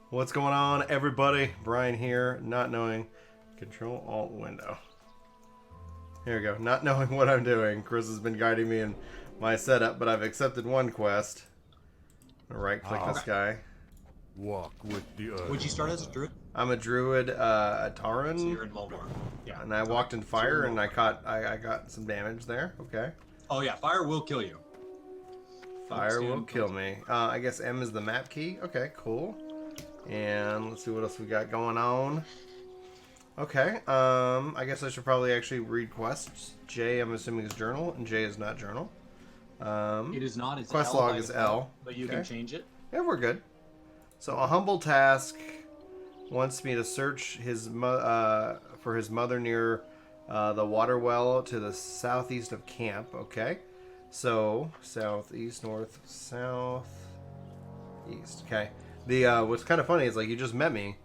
What's going on, everybody? Brian here, not knowing. Control Alt Window. Here we go. Not knowing what I'm doing. Chris has been guiding me in my setup, but I've accepted one quest. Right-click this guy. Walk with the earth. Would you start as a druid? I'm a druid, a Tauren. So you're in Mulmore. Yeah. And I walked in fire, and I got some damage there. Okay. Oh yeah, fire will kill you. Fire will kill me. I guess M is the map key. Okay, cool. And let's see what else we got going on. Okay, I guess I should probably actually read quests. J, I'm assuming, is journal, and J is not journal. It is not. It's quest L log is L. But you can change it. Yeah, we're good. So a humble task wants me to search his for his mother near the water well to the southeast of camp. Okay, so southeast, north, south, east. Okay. The what's kind of funny is like you just met me,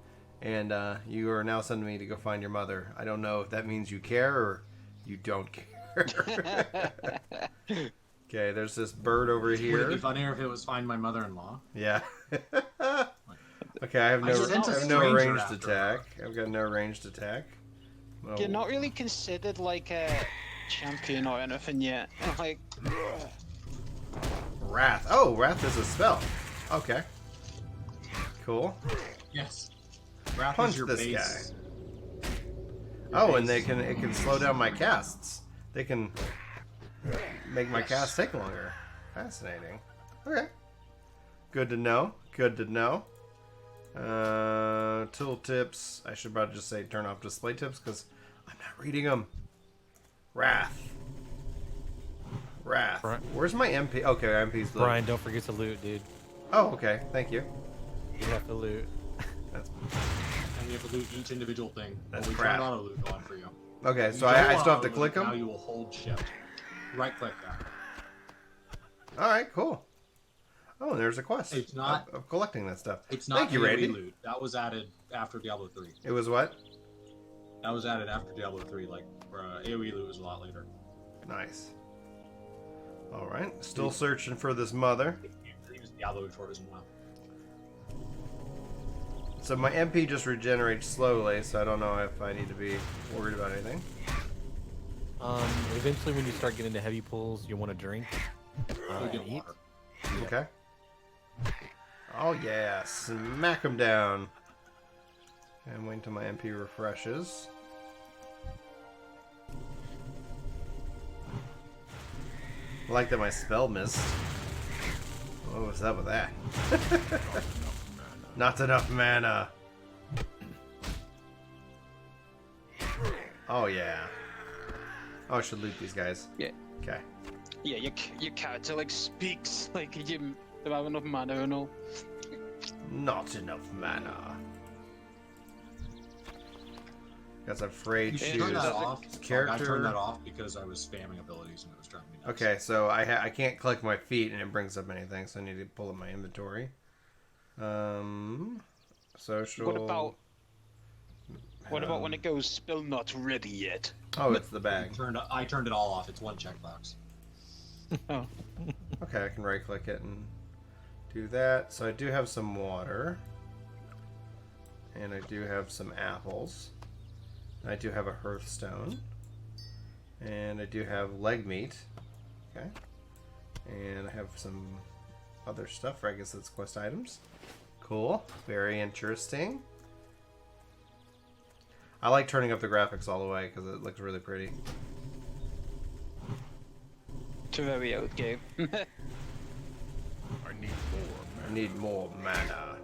and you are now sending me to go find your mother. I don't know if that means you care or you don't care. Okay, there's this bird over here. Would it be funnier if it was find my mother-in-law? Yeah. Okay, I have no ranged attack. I've got no ranged attack. Oh. You're not really considered like a champion or anything yet. Like Wrath. Oh, Wrath is a spell. Okay. Cool. Yes. Wrath Punch is your this base. guy. Oh, and it can slow down my casts. They can make my casts take longer. Fascinating. Okay. Good to know. Good to know. Tool tips. I should probably just say turn off display tips because I'm not reading them. Wrath. Wrath. Brian. Where's my MP? Okay, MP's blue. Brian, don't forget to loot, dude. Oh, okay. Thank you. You have to loot. That's And you have to loot each individual thing. That's we crap. turned auto loot on for you. okay. So You don't I still have to auto-loot, click them. Now you will hold shift. Right click that. All right. Cool. Oh, there's a quest. It's not- of collecting that stuff. It's not Thank you, AoE Randy. loot. That was added after Diablo 3. It was what? That was added after Diablo 3. Like AoE loot was a lot later. Nice. All right. Still searching for this mother. He was Diablo before it was well. So my MP just regenerates slowly, so I don't know if I need to be worried about anything. Eventually, when you start getting into heavy pulls, you want to drink. We get And eat. water. Okay. Oh yeah, smack him down. And wait until my MP refreshes. I like that my spell missed. What was up with that? Not enough mana. Oh yeah. Oh, I should loot these guys. Yeah. Okay. yeah, your character like speaks like you don't have enough mana and all. Not enough mana. Got some frayed You shoes. should turn that off. Character. I turned that off because I was spamming abilities and it was driving me nuts. Okay, so I can't click my feet and it brings up anything, so I need to pull up my inventory. Social. What about when it goes still not ready yet? Oh, it's the bag. I turned it all off. It's one checkbox. Oh. Okay, I can right click it and do that. So I do have some water. And I do have some apples. I do have a hearthstone. And I do have leg meat. Okay. And I have some other stuff. I guess that's quest items. Cool. Very interesting. I like turning up the graphics all the way because it looks really pretty. It's a very old game. I need more. I need more mana.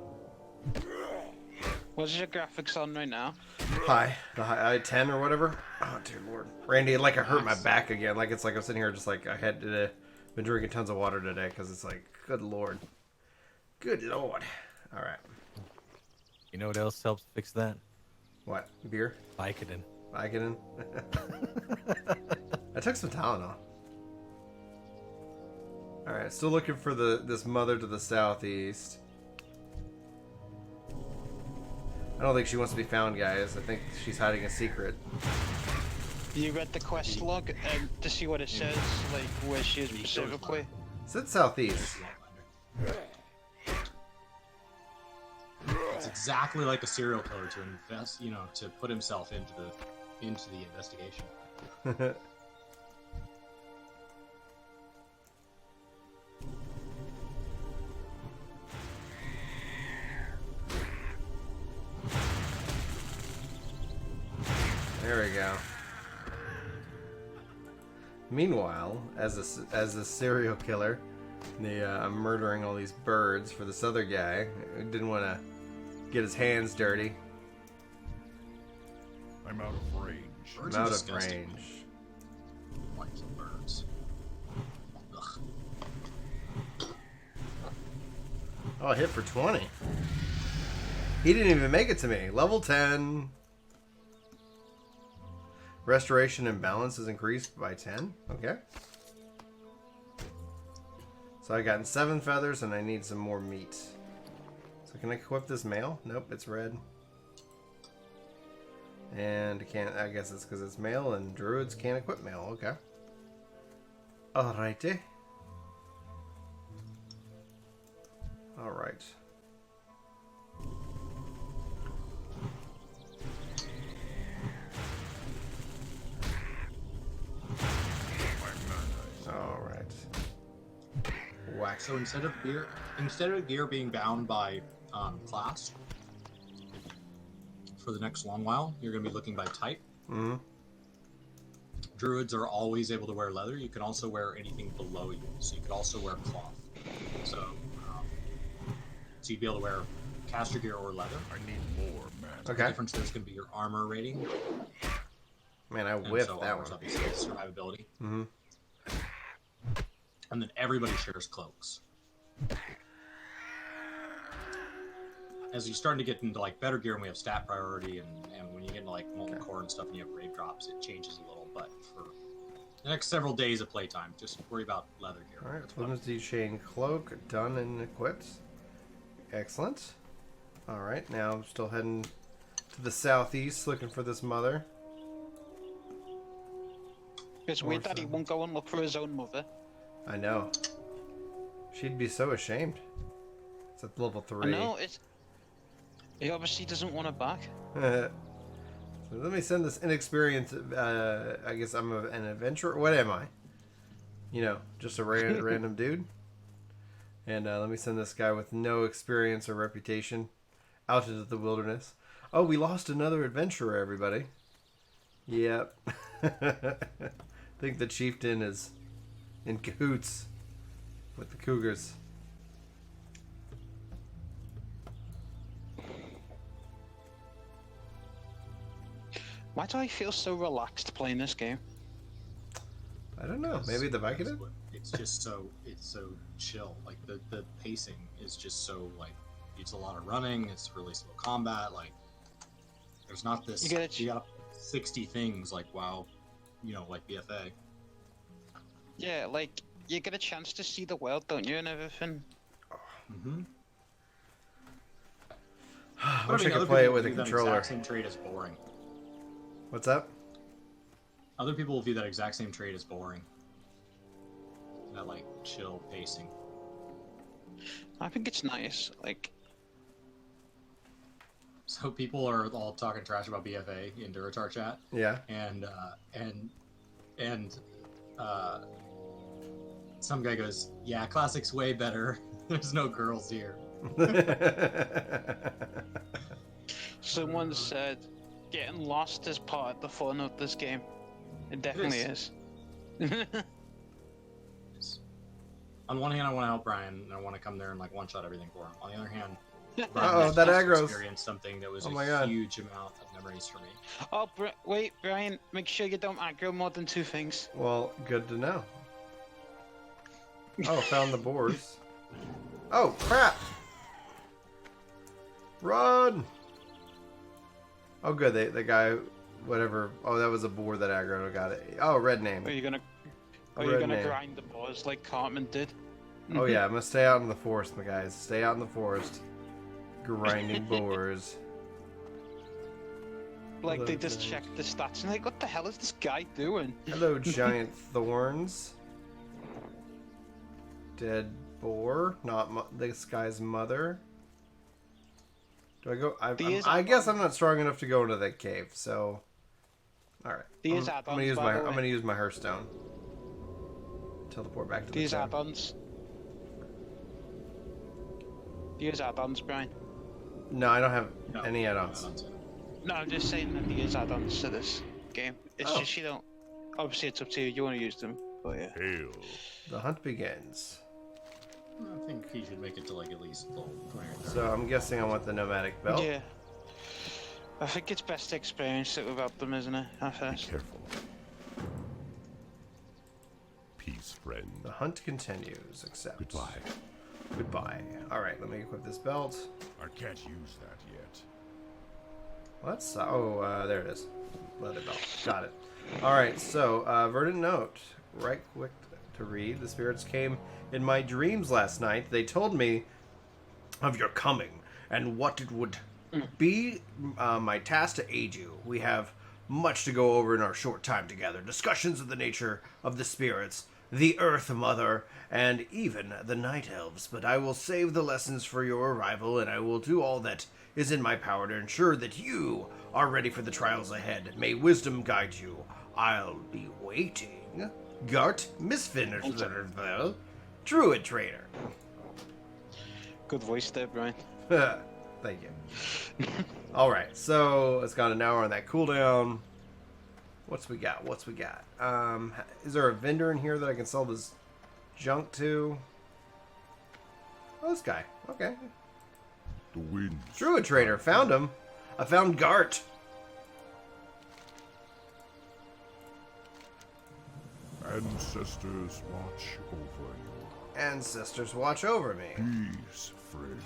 What's your graphics on right now? High. The high 10 or whatever. Oh, dear lord. Randy, like I hurt my back again. Like it's like I'm sitting here just like I had to, been drinking tons of water today because it's like, good lord. Good lord. All right. You know what else helps fix that? What? Beer? Vicodin. Vicodin? I took some Tylenol. Alright, still looking for this mother to the southeast. I don't think she wants to be found, guys. I think she's hiding a secret. You read the quest log to see what it says, like where she is specifically? It's at southeast. It's exactly like a serial killer to invest, to put himself into the investigation. There we go. Meanwhile, as a serial killer, I'm murdering all these birds for this other guy who didn't want to get his hands dirty. I'm out of range. Birds I'm are out of disgusting. range. Like some birds. Ugh. Oh, I hit for 20. He didn't even make it to me. Level 10. Restoration and balance is increased by 10. Okay. So I've gotten 7 feathers and I need some more meat. So can I equip this male? Nope, it's red. And I guess it's because it's male and druids can't equip male. Okay. Alrighty. Alright. Alright. Whack. So instead of gear being bound by class, for the next long while, you're going to be looking by type. Mm-hmm. Druids are always able to wear leather. You can also wear anything below you. So you could also wear cloth. So you'd be able to wear caster gear or leather. I need more, man. The Okay. difference there is going to be your armor rating. Man, I And whiffed so that armor's one. obviously survivability. Mm-hmm. And then everybody shares cloaks. As you're starting to get into like better gear and we have stat priority and when you get into like molten core and stuff and you have grave drops, it changes a little. But for the next several days of playtime, just worry about leather gear. Alright, That's what flimsy chain cloak, done and equipped. Excellent. Alright, now I'm still heading to the southeast looking for this mother. It's weird that he won't go and look for his own mother. I know. She'd be so ashamed. It's at level 3. I know, he obviously doesn't want her back. So let me send this inexperienced, I guess I'm an adventurer. What am I? You know, just a random dude. And let me send this guy with no experience or reputation out into the wilderness. Oh, we lost another adventurer, everybody. Yep. I think the chieftain is in cahoots with the cougars. Why do I feel so relaxed playing this game? I don't know. Maybe the Vicodin? It's just it's so chill. Like the pacing is just so like it's a lot of running. It's really slow combat. Like there's not this. You got 60 things like WoW, like BFA. Yeah, like you get a chance to see the world, don't you, and everything. Mm-hmm. I wish I could play it with a controller. Exact same trade as boring. What's up? Other people will view that exact same trade as boring. That like chill pacing. I think it's nice. Like, so people are all talking trash about BFA in Duratar chat. Yeah. And some guy goes, "Yeah, Classic's way better. There's no girls here." someone said, getting lost is part of the fun of this game. It definitely is. On one hand, I want to help Brian, and I want to come there and like one-shot everything for him. On the other hand, Uh-oh, that aggro's- experienced something that was Oh my a God. huge amount of memories for me. Oh, wait, Brian, make sure you don't aggro more than 2 things. Well, good to know. Oh, found the boars. Oh, crap! Run! Oh, good. The guy, whatever. Oh, that was a boar that aggro. Got it. Oh, red name. Are you gonna Red name. grind the boars like Cartman did? Oh yeah, I'm gonna stay out in the forest, my guys. Stay out in the forest, grinding boars. Like they Hello, just George. checked the stats and like, what the hell is this guy doing? Hello, giant thorns. Dead boar, not this guy's mother. Do I go? These I guess I'm add-ons. not strong enough to go into that cave. So, all right. These I'm gonna add-ons, use by the I'm way. gonna use my Hearthstone. Teleport back to the These gym. add-ons. These add-ons, Brian. No, I don't have No, any add-ons. No, I'm just saying that these add-ons to this game. It's Oh. just you don't. Obviously, it's up to you. You want to use them, but yeah. Hail. The hunt begins. I think he should make it to like at least level 20 or 30. So I'm guessing I want the nomadic belt. Yeah. I think it's best to experience it without them, isn't it? At Be first. careful. Peace, friend. The hunt continues. Accept. Goodbye. Goodbye. All right, let me equip this belt. I can't use that yet. What's there it is. Leather belt. Got it. All right, so verdant note. Right quick to read. The spirits came in my dreams last night. They told me of your coming and what it would be my task to aid you. We have much to go over in our short time together. Discussions of the nature of the spirits, the Earth Mother, and even the Night Elves. But I will save the lessons for your arrival, and I will do all that is in my power to ensure that you are ready for the trials ahead. May wisdom guide you. I'll be waiting. Gart Misfinner, Druid Trainer. Good voice there, Brian. Thank you. All right, so it's got an hour on that cooldown. What's we got? Is there a vendor in here that I can sell this junk to? Oh, this guy. Okay. The winds. Druid Trader. Found him. I found Gart. Ancestors watch over you. Ancestors watch over me. Peace, friend.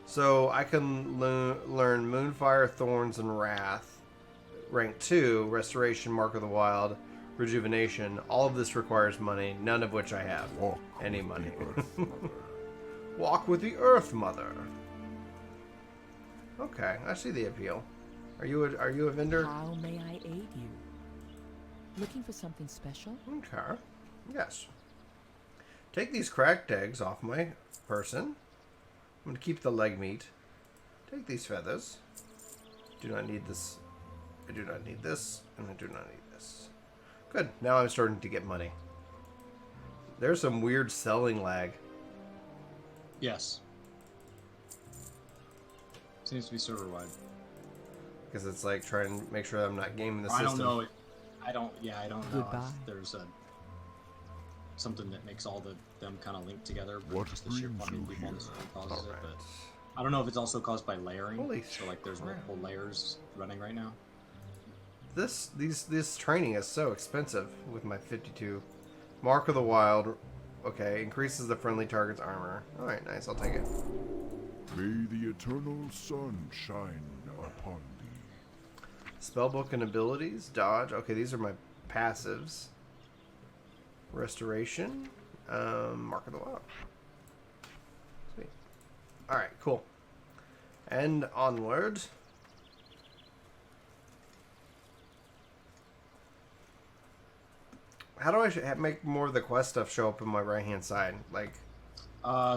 So I can learn Moonfire, Thorns, and Wrath. Rank 2, Restoration, Mark of the Wild, Rejuvenation. All of this requires money, none of which I have. Walk Any with money. the Earth Mother. Walk with the Earth Mother. Okay, I see the appeal. Are you a vendor? How may I aid you? Looking for something special? Okay. Yes. Take these cracked eggs off my person. I'm going to keep the leg meat. Take these feathers. Do not need this. I do not need this, and I do not need this. Good. Now I'm starting to get money. There's some weird selling lag. Yes. Seems to be server wide. Because it's like trying to make sure I'm not gaming the I system. don't know. I don't know Goodbye. if there's something that makes all them kind of linked together. But What just the sheer brings quantity of you people on here? the server causes it. Alright. But I don't know if it's also caused by layering. Holy so like there's crap. multiple layers running right now. This training is so expensive with my 52. Mark of the Wild. Okay, increases the friendly target's armor. Alright, nice, I'll take it. May the eternal sun shine upon thee. Spellbook and abilities. Dodge. Okay, these are my passives. Restoration. Mark of the Wild. Sweet. Alright, cool. And onward. How do I make more of the quest stuff show up in my right hand side? Like,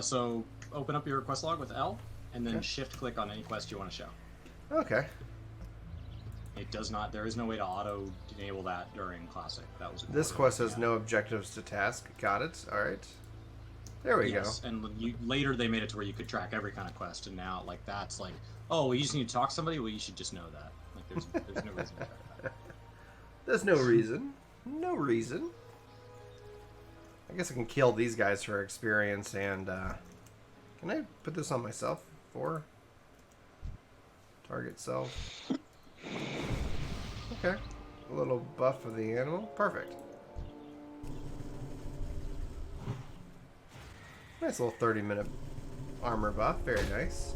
So open up your quest log with L, and then Okay. shift click on any quest you want to show. okay. It does not. There is no way to auto enable that during classic. That was a This core quest thing, has yeah. no objectives to task. Got it. Alright. There we Yes, and later they made it to where you could track every kind of quest, and now like that's like, oh, well, you just need to talk to somebody. Well, you should just know that. Like, there's no reason to track that. go. There's no reason. No reason. I guess I can kill these guys for experience and, can I put this on myself? For target self. Okay. A little buff of the animal. Perfect. Nice little 30-minute armor buff. Very nice.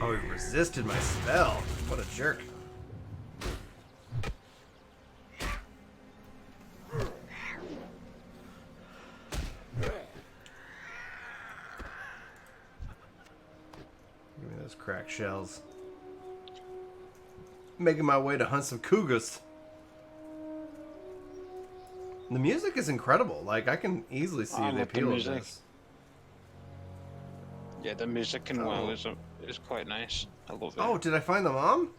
Oh, he resisted my spell. What a jerk. Give me Those cracked shells. Making my way to hunt some cougars. The music is incredible. Like, I can easily see the appeal of this. Yeah, the music in WoW is quite nice. I love it. Oh, did I find the mom?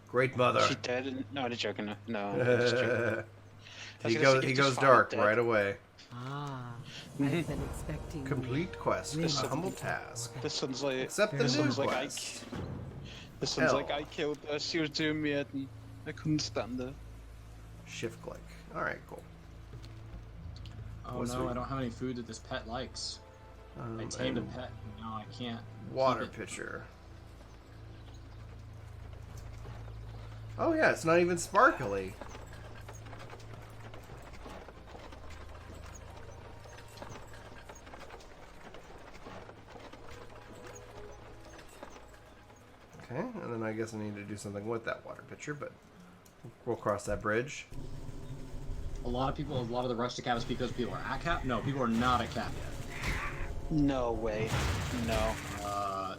Great mother. Is she dead? No, I'm joking. No, I'm just joking. He goes dark right away. Ah, I've been expecting. Complete quest. A humble task. This sounds like. Accept the this new sounds like quest. This sounds Hell. like I killed her. She was doing me head and I couldn't stand her. Shift click. Alright, cool. Oh What's no, the- I don't have any food that this pet likes. I tamed a and pet, and now I can't. water keep it. pitcher. Oh yeah, it's not even sparkly. Okay, and then I guess I need to do something with that water pitcher, but we'll cross that bridge. A lot of the rush to cap is because people are at cap. No, people are not at cap yet. No way. No.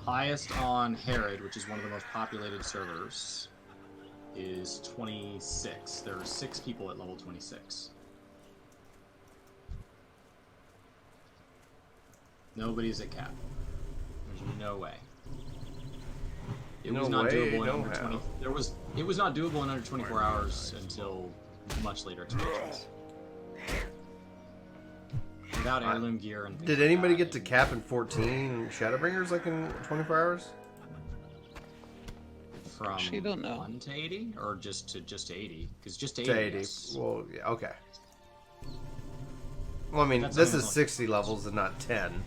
Highest on Herod, which is one of the most populated servers, is 26. There are 6 people at level 26. Nobody's at cap. There's no way. It was not doable in under 20. It was not doable in under 24 hours until much later expansions. Without heirloom gear and things Did like anybody that, get to cap in 14 Shadowbringers like in 24 hours? from Actually, don't know. 1 to 80 or just to 80? Because just 80. To 80. Yes. Well, yeah, okay. Well, I mean, That's this only is 60 levels and not 10.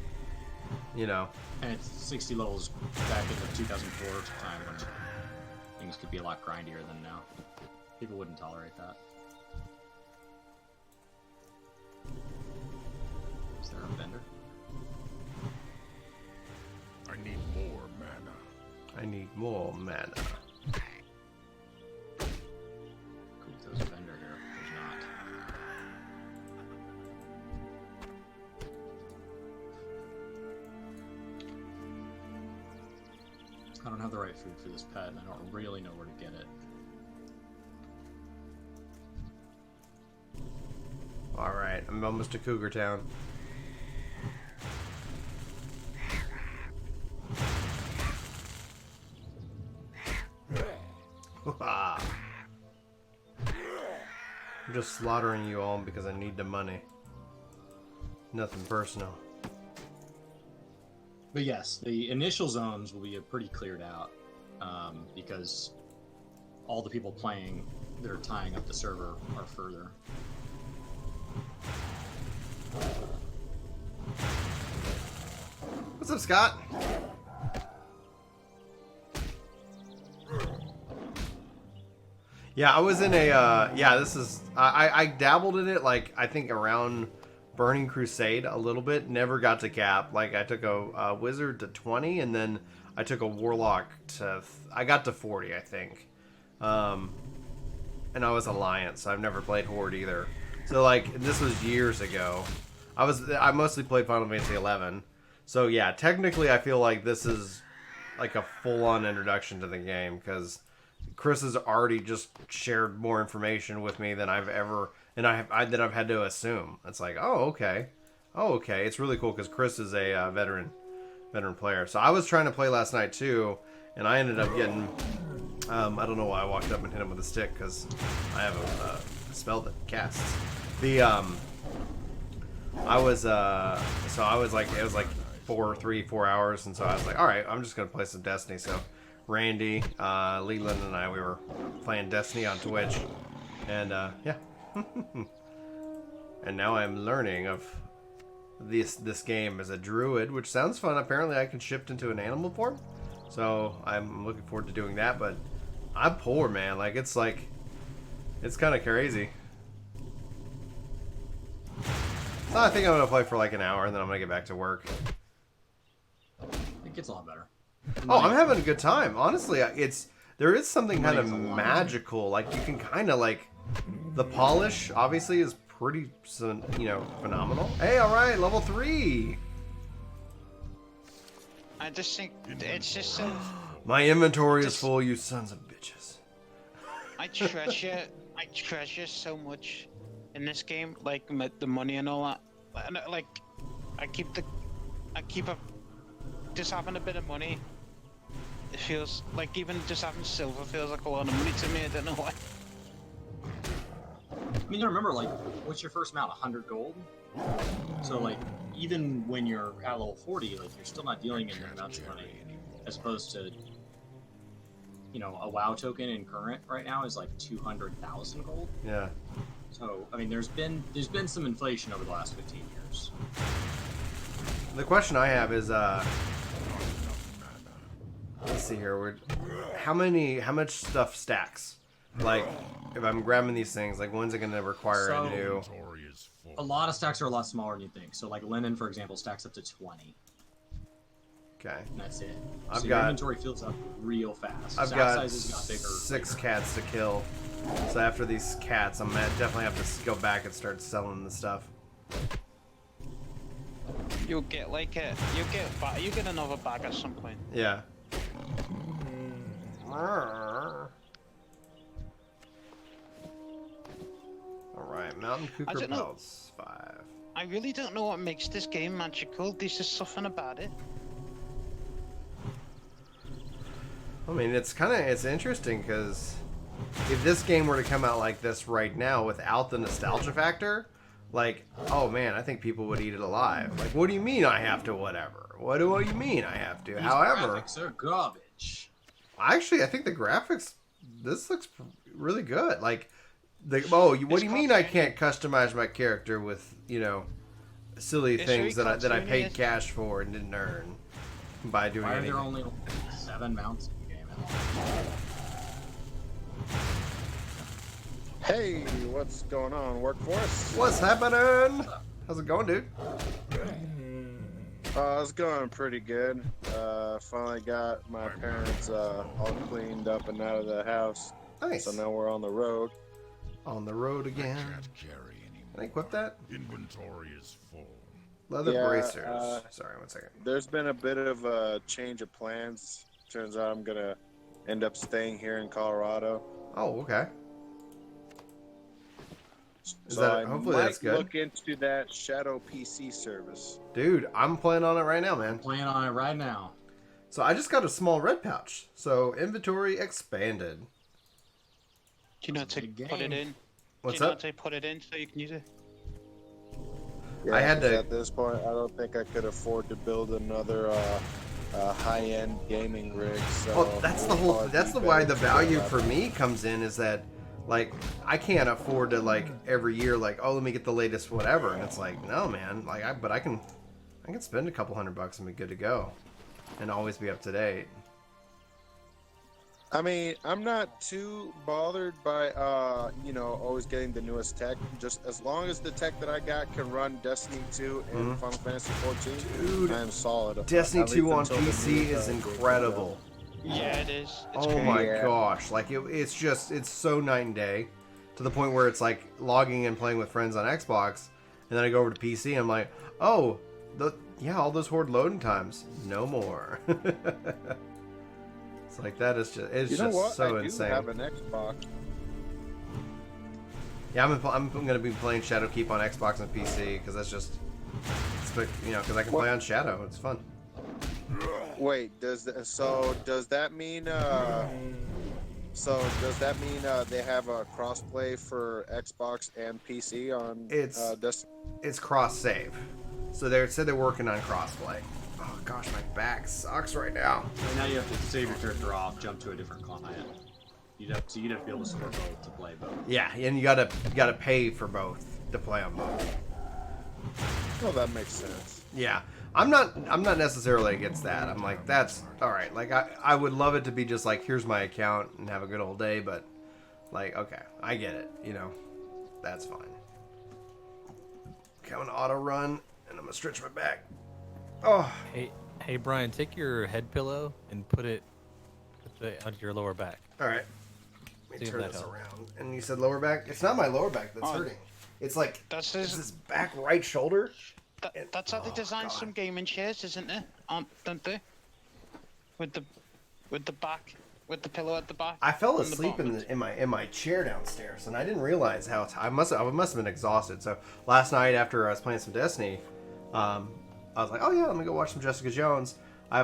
You know. And it's 60 levels back in the 2004 time when things could be a lot grindier than now. People wouldn't tolerate that. Is there a vendor? I need more mana. I need more mana. Cool, if there's a vendor here. There's not. I don't have the right food for this pet, and I don't really know where to get it. Alright, I'm almost to Cougar Town. I'm just slaughtering you all because I need the money. Nothing personal. But yes, the initial zones will be pretty cleared out because all the people playing that are tying up the server are further. What's up, Scott? Yeah, I was in a, I dabbled in it, like, I think around Burning Crusade a little bit, never got to cap. Like, I took a Wizard to 20, and then I took a Warlock to, I got to 40, I think. And I was Alliance, so I've never played Horde either. So, like, this was years ago. I mostly played Final Fantasy XI. So, yeah, technically I feel like this is, like, a full-on introduction to the game, because Chris has already just shared more information with me than I've ever, and that I've had to assume. It's like, oh okay. It's really cool because Chris is a veteran player. So I was trying to play last night too, and I ended up getting, I don't know why I walked up and hit him with a stick because I have a spell that casts. It was like 4 hours, and so I was like, all right, I'm just gonna play some Destiny. So Randy, Leland, and I, we were playing Destiny on Twitch, and yeah. And now I'm learning of this game as a druid, which sounds fun. Apparently I can shift into an animal form, so I'm looking forward to doing that. But I'm poor, man. Like, it's kind of crazy. So I think I'm gonna play for like an hour, and then I'm gonna get back to work. It gets a lot better. Oh, I'm having a good time. Honestly, there is something kind of Money's a lot. magical. Like, you can kind of like, the polish obviously is pretty, phenomenal. Hey, all right, level 3. I just think it's just so. My inventory is full, you sons of bitches. I treasure so much in this game, like the money and all that. And, like, I keep just having a bit of money. It feels like even just having silver feels like a lot of money to me. I don't know why. I mean, remember, like, what's your first amount? 100 gold? So, like, even when you're at level 40, like, you're still not dealing in that amount of money. As opposed to, you know, a WoW token in current right now is like 200,000 gold. Yeah. So, I mean, there's been some inflation over the last 15 years. The question I have is, let's see here. How much stuff stacks? Like, if I'm grabbing these things, like, when's it going to require a new... A lot of stacks are a lot smaller than you think. So, like, linen, for example, stacks up to 20. Okay. And that's it. I've so got... your inventory fills up real fast. I've Stack got sizes got bigger. 6 cats to kill. So after these cats, I'm gonna definitely have to go back and start selling the stuff. You'll get like you get another bag at some point. Yeah. Alright, Mountain Cooper Pelts, 5. I really don't know what makes this game magical. There's just something about it. I mean, it's interesting because if this game were to come out like this right now without the nostalgia factor, like, oh man, I think people would eat it alive. Like, what do you mean I have to whatever? What do you mean I have to? These However, graphics are garbage. actually, I think the graphics, this looks really good. Like, what do you mean I can't customize my character with, you know, silly things that I paid cash for and didn't earn by doing anything? Why are there only 7 mounts in the game? Hey, what's going on, workforce? What's happening? How's it going, dude? It's going pretty good. Finally got my parents all cleaned up and out of the house. Nice. So now we're on the road. On the road again. Can't carry anymore. Can I equip that? Inventory is full. Leather bracers. Sorry, 1 second. There's been a bit of a change of plans. Turns out I'm gonna end up staying here in Colorado. Oh, okay. Hopefully I that's might good. look into that Shadow PC service. Dude, I'm playing on it right now, man. Playing on it right now. So I just got a small red pouch. So inventory expanded. Do you know how to put it in? What's Do you know up? how to put it in so you can use it? Yeah, I had to- At this point, I don't think I could afford to build another high-end gaming rig. So Well, that's the whole. That's the why the value for me comes in is that, like, I can't afford to like every year like, oh, let me get the latest whatever, and it's like, no, man, like I can spend a couple $100 and be good to go, and always be up to date. I mean, I'm not too bothered by, always getting the newest tech. Just as long as the tech that I got can run Destiny 2 and Final Fantasy XIV, Dude, I am solid. Destiny At 2 least on until the PC new, is game incredible. Yeah, it is. It's Oh great. my Yeah. gosh, like it's so night and day, to the point where it's like logging and playing with friends on Xbox, and then I go over to PC and I'm like, oh, all those horde loading times, no more. It's like that is just so I insane. do have an Xbox. Yeah, I'm gonna be playing Shadowkeep on Xbox and PC because because I can play on Shadow. It's fun. Wait, does that mean they have a crossplay for Xbox and PC on Destiny? It's cross save, so they said they're working on crossplay. Oh gosh, my back sucks right now. So now you have to save your character off, jump to a different client. You'd have to be able to support both to play both. Yeah, and you gotta pay for both to play on both. Well, that makes sense. Yeah, I'm not necessarily against that. I'm like, that's all right. Like I would love it to be just like, here's my account and have a good old day, but like, okay, I get it. You know, that's fine. Okay, I'm gonna auto run and I'm gonna stretch my back. Oh, Hey, Brian, take your head pillow and put it onto your lower back. all right. Let See me if turn that this helps. around. And you said lower back. It's not my lower back that's hurting. It's like That's it's this back right shoulder. That's how they design God. some gaming chairs, isn't it? Don't they? with the back, with the pillow at the back. I fell on the asleep bottom. in my chair downstairs, and I didn't realize how I must have been exhausted. So last night after I was playing some Destiny, I was like, oh yeah, let me go watch some Jessica Jones. I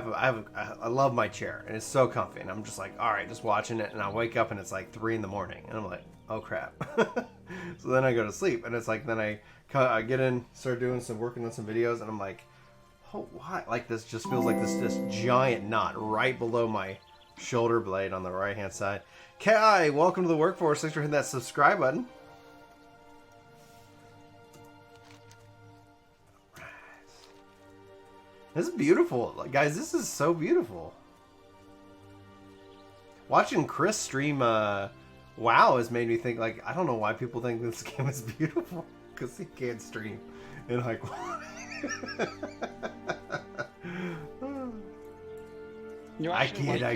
love my chair, and it's so comfy, and I'm just like, all right, just watching it, and I wake up and it's like 3 a.m, and I'm like, oh crap. So then I go to sleep, and it's like then I get in, start working on some videos, and I'm like, oh, why? Like this just feels like this giant knot right below my shoulder blade on the right hand side. Kai, welcome to the workforce. Thanks for hitting that subscribe button. This is beautiful. Like, guys, this is so beautiful. Watching Chris stream WoW has made me think, like, I don't know why people think this game is beautiful. Because he can't stream in high quality. I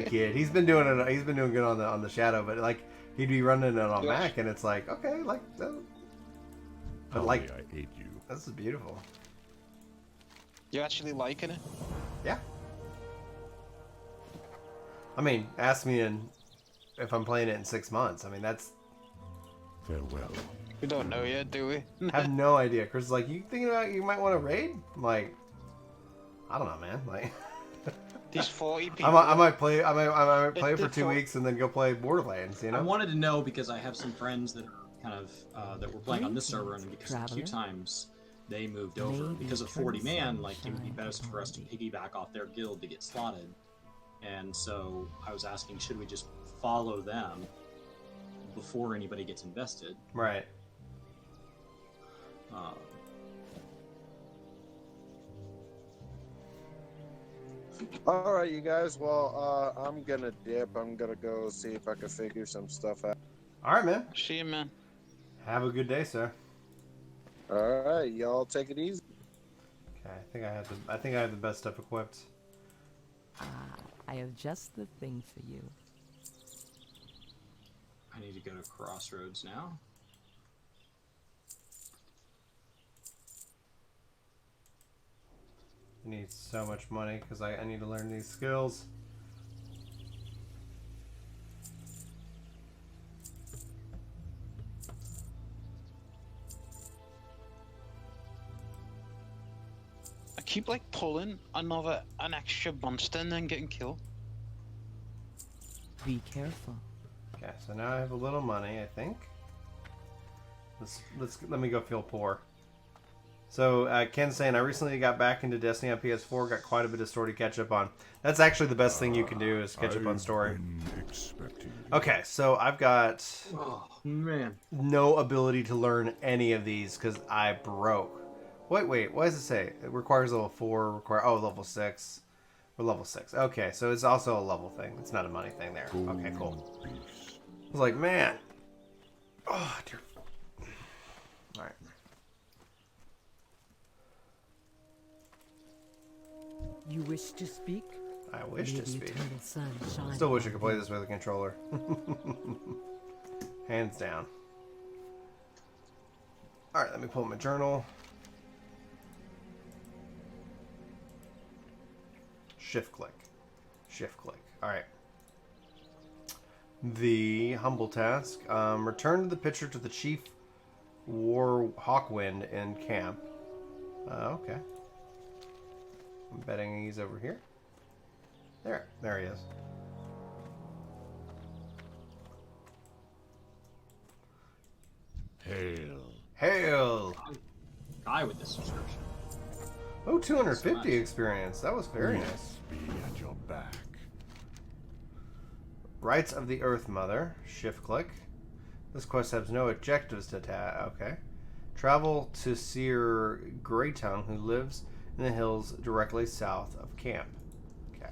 kid. He's been doing it. He's been doing good on the Shadow, but like he'd be running it on Mac, and it's like okay, like. But like, I hate you. This is beautiful. You actually liking it? Yeah. I mean, ask me if I'm playing it in 6 months. I mean, that's. Farewell. We don't know yet, do we? I have no idea. Chris is like, you thinking about you might want to raid? I'm like, I don't know, man. Like. These 40 people. I might play for 2 weeks and then go play Borderlands. You know. I wanted to know because I have some friends that are kind of that were playing on this server, and because of queue times, they moved over because of 40 man. Like it would be best for us to piggyback off their guild to get slotted. And so I was asking, should we just follow them before anybody gets invested? Right. All right, you guys. Well, I'm gonna dip. I'm gonna go see if I can figure some stuff out. All right, man. See you, man. Have a good day, sir. All right, y'all take it easy. Okay, I think I have the best stuff equipped. I have just the thing for you. I need to go to Crossroads now. I need so much money because I need to learn these skills. I keep like pulling an extra monster and then getting killed. Be careful. Okay, so now I have a little money, I think. Let me go feel poor. So Ken's saying I recently got back into Destiny on PS4, got quite a bit of story to catch up on. That's actually the best thing you can do is catch up on story. Okay, so I've got no ability to learn any of these because I broke. Wait, what does it say? It requires level 4, level 6. We're level 6. Okay, so it's also a level thing. It's not a money thing there. Okay, cool. I was like, man. Oh, dear. Alright. You wish to speak? I wish to speak. Sun Still wish I could play this with a controller. Hands down. Alright, let me pull up my journal. Shift click. Alright. The humble task. Return to the picture to the Chief War Hawkwind in camp. Okay. I'm betting he's over here. There he is. Hail! Guy with this subscription. Oh, 250 experience. That was very nice. Be at your back. Rights of the Earth Mother. Shift click. This quest has no objectives to okay. Travel to Seer Greytongue, who lives in the hills directly south of camp. Okay.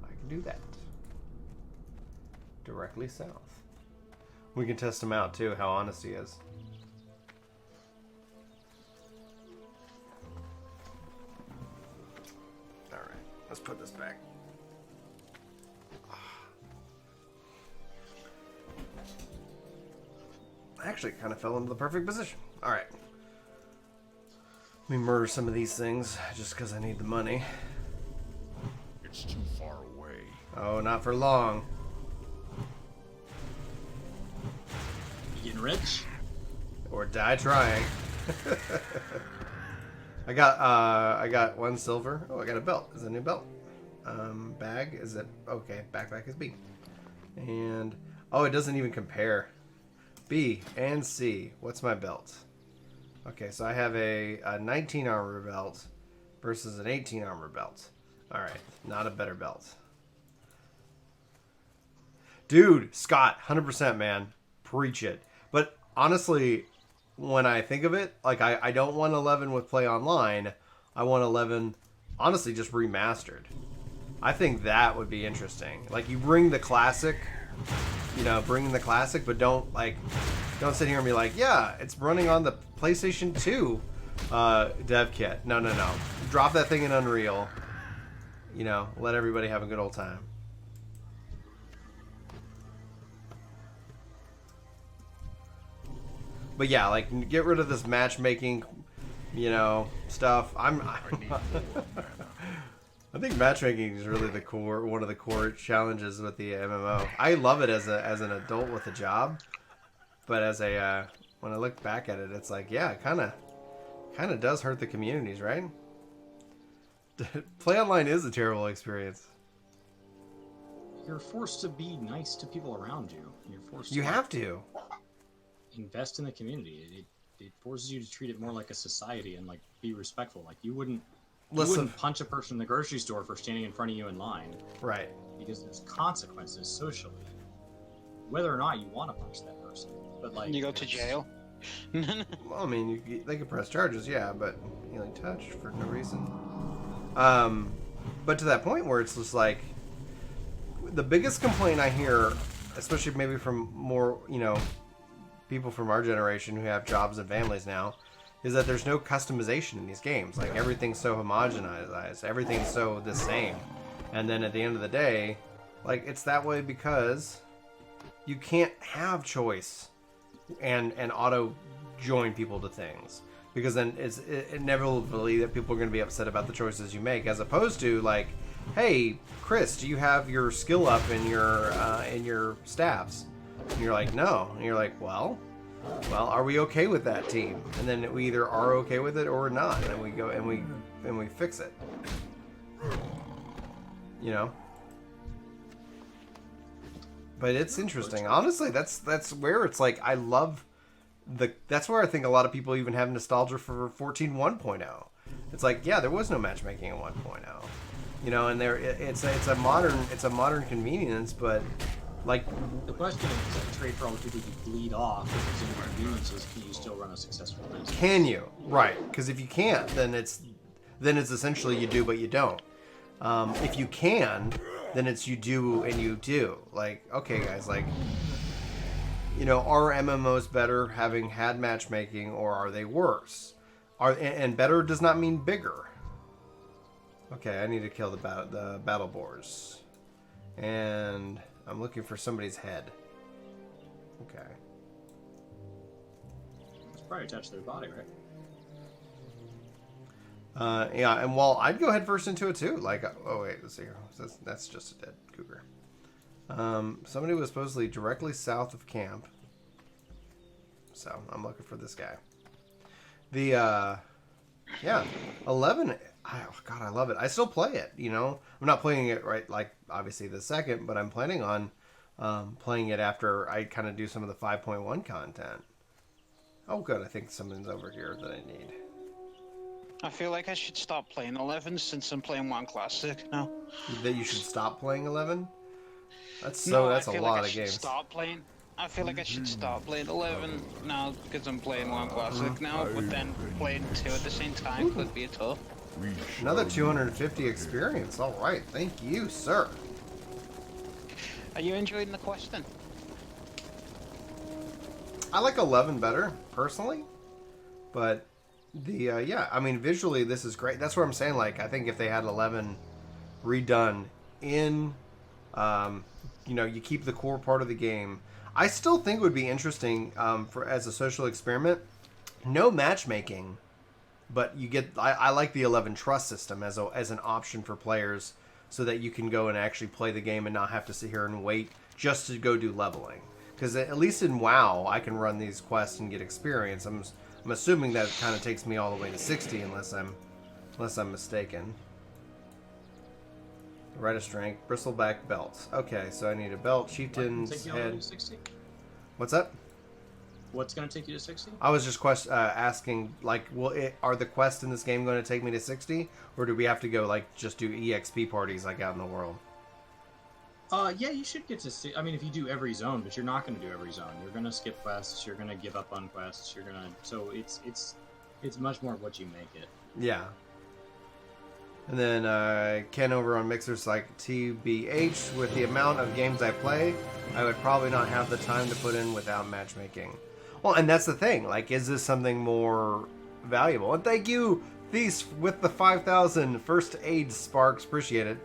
I can do that. Directly south. We can test him out too, how honest he is. Alright, let's put this back. I actually kind of fell into the perfect position. Alright. Let me murder some of these things just because I need the money. It's too far away. Oh, not for long. You getting rich? Or die trying. I got 1 silver. Oh, I got a belt. Is a new belt. Bag is it? Okay, backpack is B. And oh, it doesn't even compare. B and C. What's my belt? Okay, so I have a 19 armor belt versus an 18 armor belt. All right, not a better belt. Dude, Scott, 100%, man. Preach it. But honestly, when I think of it, like I don't want 11 with play online. I want 11, honestly, just remastered. I think that would be interesting. Like you bring the classic, but don't sit here and be like, yeah, it's running on the PlayStation 2 dev kit. No. Drop that thing in Unreal. Let everybody have a good old time. But yeah, like get rid of this matchmaking, stuff. I think matchmaking is really one of the core challenges with the MMO. I love it as an adult with a job, but when I look back at it, it's like, yeah, it kind of does hurt the communities, right? Play online is a terrible experience. You're forced to be nice to people around you. You're forced. You have to invest in the community. It forces you to treat it more like a society and like be respectful. Like you wouldn't punch a person in the grocery store for standing in front of you in line. Right. Because there's consequences socially. Whether or not you want to punch that person. But like you go to jail. Well, I mean, they could press charges, yeah, but touch for no reason. But to that point where it's just like the biggest complaint I hear, especially maybe from more, people from our generation who have jobs and families now, is that there's no customization in these games. Like everything's so homogenized, everything's so the same. And then at the end of the day, like it's that way because you can't have choice and auto join people to things. Because then it's inevitably that people are going to be upset about the choices you make, as opposed to like, hey, Chris, do you have your skill up in your staffs? And you're like, no. And you're like, well, are we okay with that team? And then we either are okay with it or not, and then we go and we fix it. But it's interesting. Honestly, that's where it's like I love that's where I think a lot of people even have nostalgia for 14.1.0. It's like, yeah, there was no matchmaking in 1.0. And it's a modern convenience, but like the question is, trade for all the people you bleed off because of inconveniences, can you still run a successful business? Can you? Right? Because if you can't, then it's essentially you do but you don't. If you can, then it's you do and you do. Like, okay, guys, like, are MMOs better having had matchmaking, or are they worse? And better does not mean bigger. Okay, I need to kill the battle boars, and I'm looking for somebody's head. Okay. It's probably attached to their body, right? Yeah, and well, I'd go head first into it too. Like, oh wait, let's see here. That's just a dead cougar. Somebody was supposedly directly south of camp. So I'm looking for this guy. Yeah, 11. Oh God, I love it. I still play it. I'm not playing it right like obviously the second, but I'm planning on playing it after I kind of do some of the 5.1 content. Oh, good. I think something's over here that I need. I feel like I should stop playing 11 since I'm playing 1 Classic now. That you should stop playing 11? That's a lot of games. I feel like I should stop playing 11 now because I'm playing 1 Classic now, but then playing 2 at the same time could be tough. Another 250 experience. All right. Thank you, sir. Are you enjoying the question? I like 11 better, personally. But yeah, I mean, visually, this is great. That's what I'm saying. Like, I think if they had 11 redone in, you keep the core part of the game. I still think it would be interesting as a social experiment. No matchmaking, but you get. I like the 11 trust system as an option for players, so that you can go and actually play the game and not have to sit here and wait just to go do leveling. Because at least in WoW, I can run these quests and get experience. I'm assuming that kind of takes me all the way to 60 unless I'm mistaken. Rite of Strength, bristleback belts. Okay, so I need a belt, chieftain's head. 60? What's that? What's going to take you to 60? I was just asking, like, are the quests in this game going to take me to 60, or do we have to go like just do EXP parties like out in the world? Yeah, you should get to. I mean, if you do every zone, but you're not going to do every zone. You're going to skip quests. You're going to give up on quests. You're going to. So it's much more of what you make it. Yeah. And then Ken over on Mixer's like, TBH, with the amount of games I play, I would probably not have the time to put in without matchmaking. Well, and that's the thing. Like, is this something more valuable? And thank you, Thies, with the 5,000 first aid sparks. Appreciate it.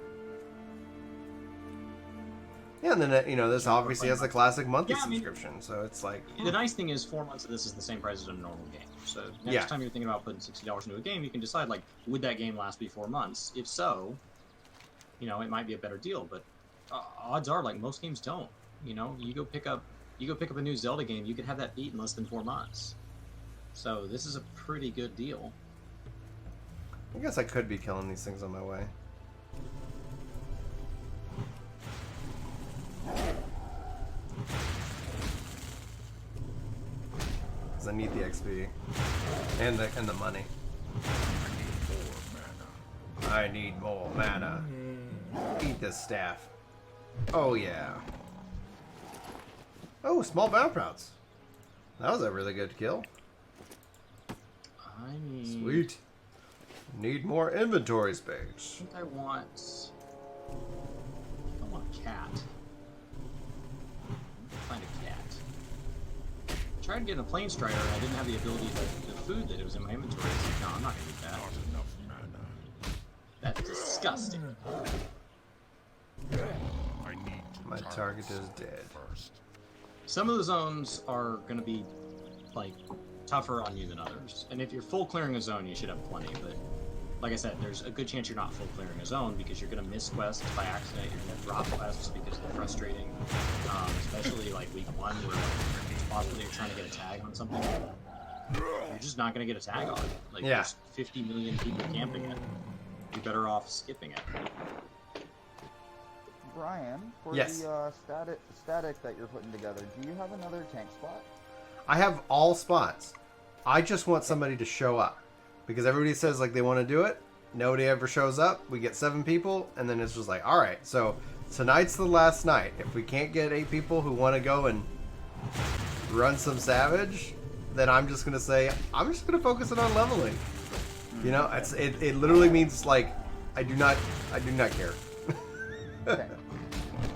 Yeah, and then, this obviously has the classic monthly subscription, so it's like... The nice thing is 4 months of this is the same price as a normal game. So next time you're thinking about putting $60 into a game, you can decide, like, would that game last me 4 months? If so, it might be a better deal, but odds are, like, most games don't. You go pick up a new Zelda game, you could have that beat in less than 4 months. So this is a pretty good deal. I guess I could be killing these things on my way. Because I need the XP and the money. I need more mana. Eat this staff. Oh yeah. Oh, small battle crowds. That was a really good kill. Sweet. Need more inventory space. I want a cat. Find a cat. I tried getting a plane strider and I didn't have the ability to the food that it was in my inventory. I was like, no, I'm not gonna eat that. Not enough mana. That's disgusting. I need to My target is dead. first. Some of the zones are gonna be like tougher on you than others. And if you're full clearing a zone, you should have plenty, but like I said, there's a good chance you're not full clearing a zone because you're going to miss quests by accident, you're going to drop quests because they're frustrating, especially like week 1 where it's possible you're trying to get a tag on something. You're just not going to get a tag on it. Like, there's 50 million people camping it. You're better off skipping it. Brian, for Yes. the static that you're putting together, do you have another tank spot? I have all spots. I just want somebody to show up. Because everybody says like they want to do it. Nobody ever shows up. We get 7 people. And then it's just like, all right, so tonight's the last night. If we can't get 8 people who want to go and run some Savage, then I'm just going to say, I'm just going to focus it on leveling. It literally means like, I do not care. Okay.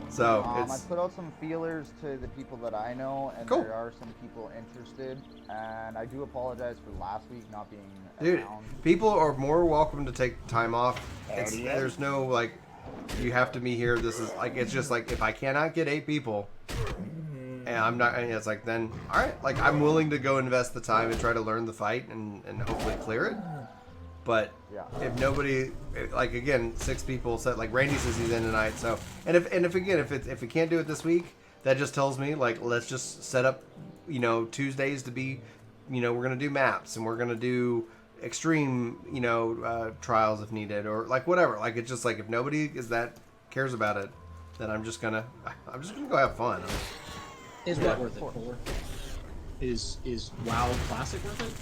So I it's put out some feelers to the people that I know, and Cool. there are some people interested. And I do apologize for last week not being dude. around. People are more welcome to take time off. There's no like, you have to be here. This is like, it's just like if I cannot get 8 people, and I'm not, and it's like then all right, like I'm willing to go invest the time and try to learn the fight and hopefully clear it. But if nobody, like again, 6 people said, like Randy says he's in tonight. So if we can't do it this week, that just tells me like let's just set up, Tuesdays to be, we're gonna do maps and we're gonna do extreme, trials if needed or like whatever. Like it's just like if nobody cares about it, then I'm just gonna go have fun. Is what worth it for? Is WoW Classic worth it?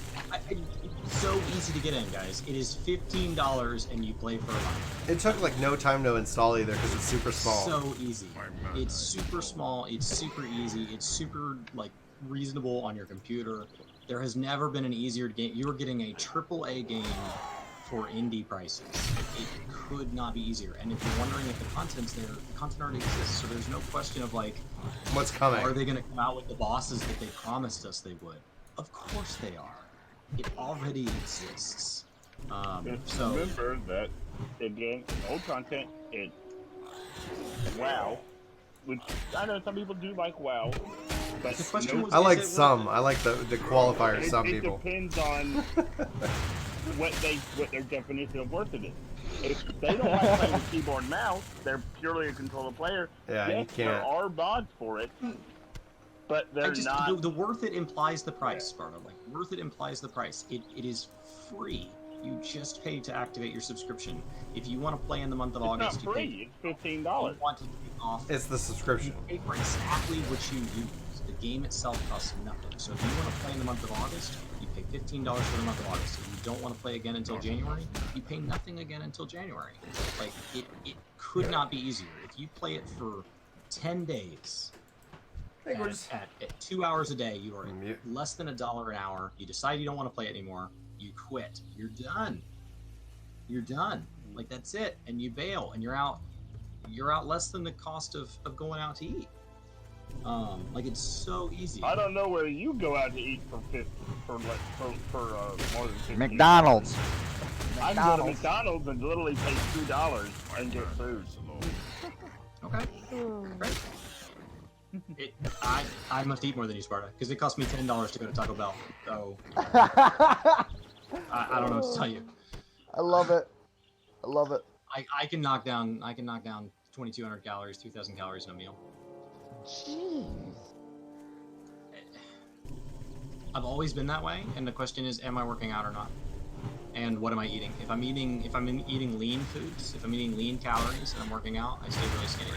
It's so easy to get in, guys. It is $15 and you play for a month. It took like no time to install either because it's super small. So easy. It's super small. It's super easy. It's super like reasonable on your computer. There has never been an easier game. You're getting a AAA game for indie prices. It could not be easier. And if you're wondering if the content's there, the content already exists. So there's no question of like, what's coming? Are they going to come out with the bosses that they promised us they would? Of course they are. It already exists. So remember that again, old content is WoW, which I know some people do like WoW, but the question was, I like is it some. worth it? I like the qualifier. Some it people. depends on what their definition of worth it is. if they don't like playing with keyboard and mouse, they're purely a controller player. Yeah, yes, you can't. there are mods for it, but they're not. The worth it implies the price, Sparta. Like, worth it implies the price. It is free. You just pay to activate your subscription. If you want to play in the month of August, It's not free. It's $15. You want to take off. It's the subscription. You pay for exactly what you use. The game itself costs nothing. So if you want to play in the month of August, you pay $15 for the month of August. If you don't want to play again until January, you pay nothing again until January. Like, it could not be easier. If you play it for 10 days, at 2 hours a day, you are less than $1 an hour. You decide you don't want to play it anymore. You quit. You're done. You're done. Like, that's it. And you bail, and you're out. You're out less than the cost of going out to eat. Like, it's so easy. I don't know where you go out to eat for more than $15. McDonald's. I can go to McDonald's and literally pay $2 and get food. Okay. Great. I must eat more than you, Sparta, because it cost me $10 to go to Taco Bell. So I don't know what to tell you. I love it. I love it. I can knock down 2,200 calories, 3,000 calories in a meal. Jeez. I've always been that way, and the question is, am I working out or not? And what am I eating? If I'm eating lean foods, if I'm eating lean calories and I'm working out, I stay really skinny.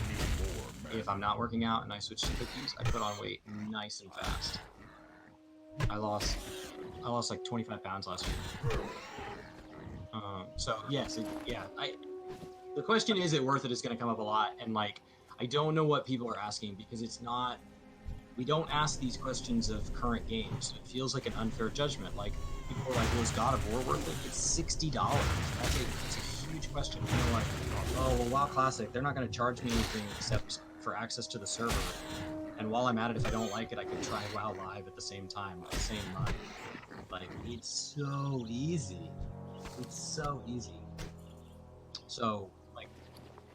If I'm not working out and I switch to cookies, I put on weight nice and fast. I lost like 25 pounds last year. So yes, the question is it worth it? Is going to come up a lot, and like I don't know what people are asking because it's not. We don't ask these questions of current games. It feels like an unfair judgment. Like people are like, "Was God of War worth it?" It's $60. That's a huge question. You know, like, oh well, WoW Classic, they're not going to charge me anything except for access to the server. And while I'm at it, if I don't like it, I can try WoW Live at the same time, the same month. Like, it's so easy. It's so easy. So, like,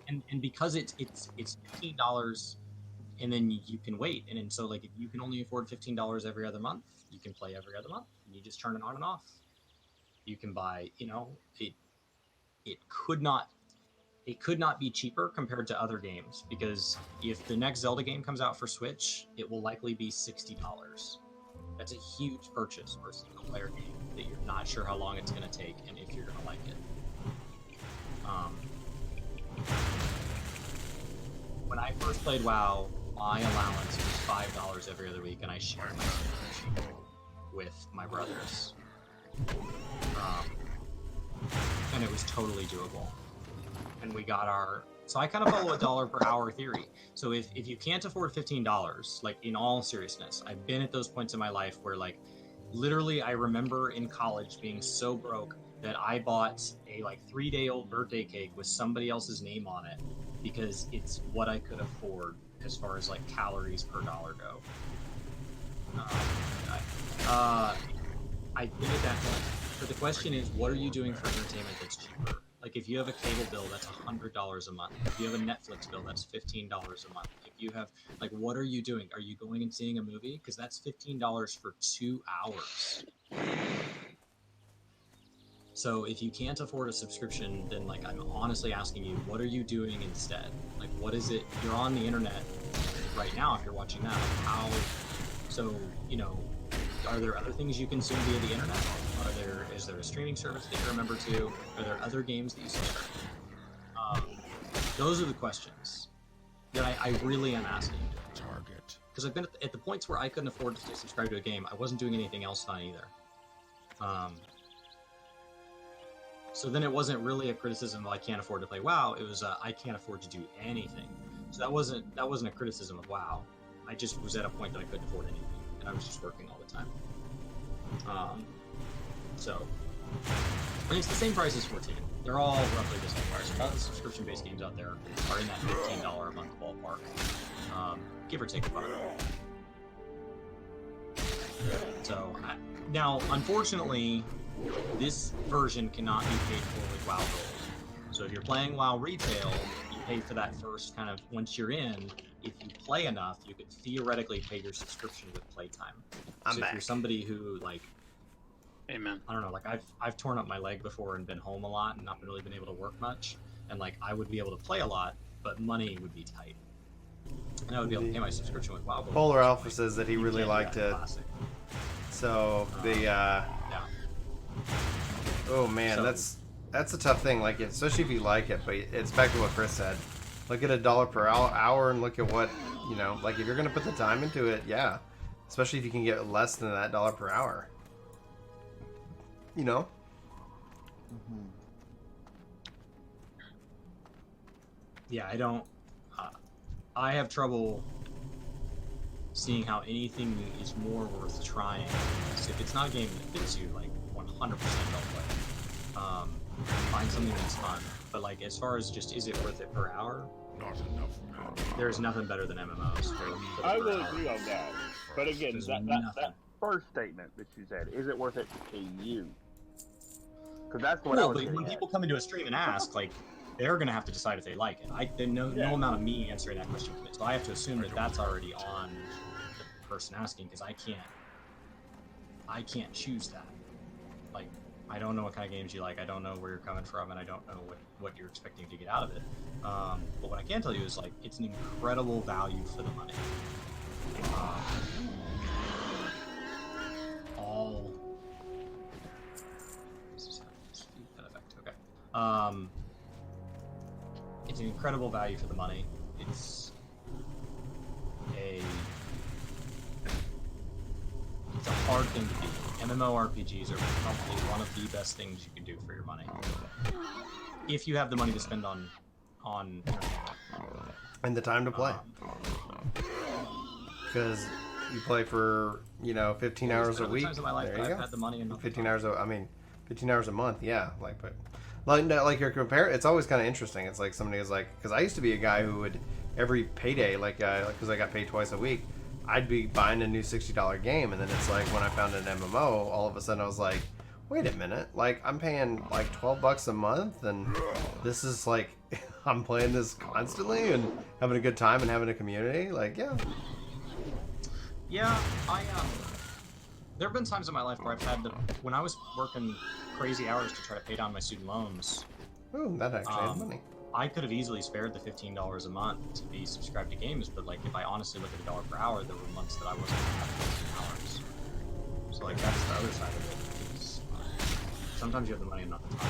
and because it's $15, and then you can wait. And then so, like, if you can only afford $15 every other month, you can play every other month, and you just turn it on and off. You can buy, you know, it could not be cheaper compared to other games, because if the next Zelda game comes out for Switch, it will likely be $60. That's a huge purchase for a single player game that you're not sure how long it's going to take and if you're going to like it. When I first played WoW, my allowance was $5 every other week, and I shared my subscription with my brothers. And it was totally doable. And we got our... So I kind of follow a dollar per hour theory. So if you can't afford $15, like, in all seriousness, I've been at those points in my life where, like, literally I remember in college being so broke that I bought a, like, 3-day-old birthday cake with somebody else's name on it because it's what I could afford as far as, like, calories per dollar go. I've been at that point. But the question is, what are you doing for entertainment that's cheaper? Like, if you have a cable bill, that's $100 a month. If you have a Netflix bill, that's $15 a month. If you have, like, what are you doing? Are you going and seeing a movie? Because that's $15 for 2 hours. So if you can't afford a subscription, then, like, I'm honestly asking you, what are you doing instead? Like, what is it? You're on the internet right now if you're watching that. Like, how? So, you know, are there other things you consume via the internet? Is there a streaming service that you're a member to? Are there other games that you subscribe? Those are the questions that I really am asking. Target. Because I've been at the points where I couldn't afford to subscribe to a game. I wasn't doing anything else fun either. So then it wasn't really a criticism of I can't afford to play WoW. It was I can't afford to do anything. So that wasn't a criticism of WoW. I just was at a point that I couldn't afford anything, and I was just working all the time. So, and it's the same price as 14. They're all roughly the same price. All the subscription-based games out there are in that $15 a month ballpark, give or take a buck. So, now, unfortunately, this version cannot be paid for with WoW Gold. So if you're playing WoW Retail, you pay for that first kind of, once you're in, if you play enough, you could theoretically pay your subscription with playtime. So if you're somebody who, like, Amen. I don't know, like I've torn up my leg before and been home a lot and not really been able to work much, and like I would be able to play a lot, but money would be tight, and I would be able to pay my subscription with WoW. Polar Alpha says that he really can't do liked that in it. Classic. So Yeah. oh man, So- that's a tough thing. Like especially if you like it, but it's back to what Chris said. Look at $1 per hour and look at what like if you're gonna put the time into it, yeah. Especially if you can get less than that $1 per hour. Yeah, I don't. I have trouble seeing how anything is more worth trying. So if it's not a game that fits you, like 100% don't play. Find something that's fun. But like as far as just is it worth it per hour? Not enough mana. There's nothing better than MMOs. I will agree on that. But again, There's that nothing. first statement that you said, is it worth it to you? Because that's what I Well, was but getting when at. people come into a stream and ask, like, they're gonna have to decide if they like it. There's no amount of me answering that question, so I have to assume that that's already on the person asking because I can't choose that. Like, I don't know what kind of games you like. I don't know where you're coming from, and I don't know what you're expecting to get out of it. But what I can tell you is like it's an incredible value for the money. All. Okay. It's an incredible value for the money. It's a hard thing to beat. MMORPGs are probably one of the best things you can do for your money. If you have the money to spend on entertainment. And the time to play. Because you play for 15 hours a week. Times in my life There that you I've go. had the money and not the 15 time. hours. 15 hours a month. Yeah, but like you're comparing. It's always kind of interesting. It's like somebody is like, because I used to be a guy who would every payday, because I got paid twice a week, I'd be buying a new $60 game, and then it's like when I found an MMO, all of a sudden I was like, wait a minute, like I'm paying like $12 a month, and this is like I'm playing this constantly and having a good time and having a community. Like, yeah. Yeah, there have been times in my life where I've had to, when I was working crazy hours to try to pay down my student loans, Ooh, that actually is money. I could have easily spared the $15 a month to be subscribed to games, but like if I honestly look at $1 per hour, there were months that I wasn't having hours. So like that's the other side of it. Is, sometimes you have the money and not the time.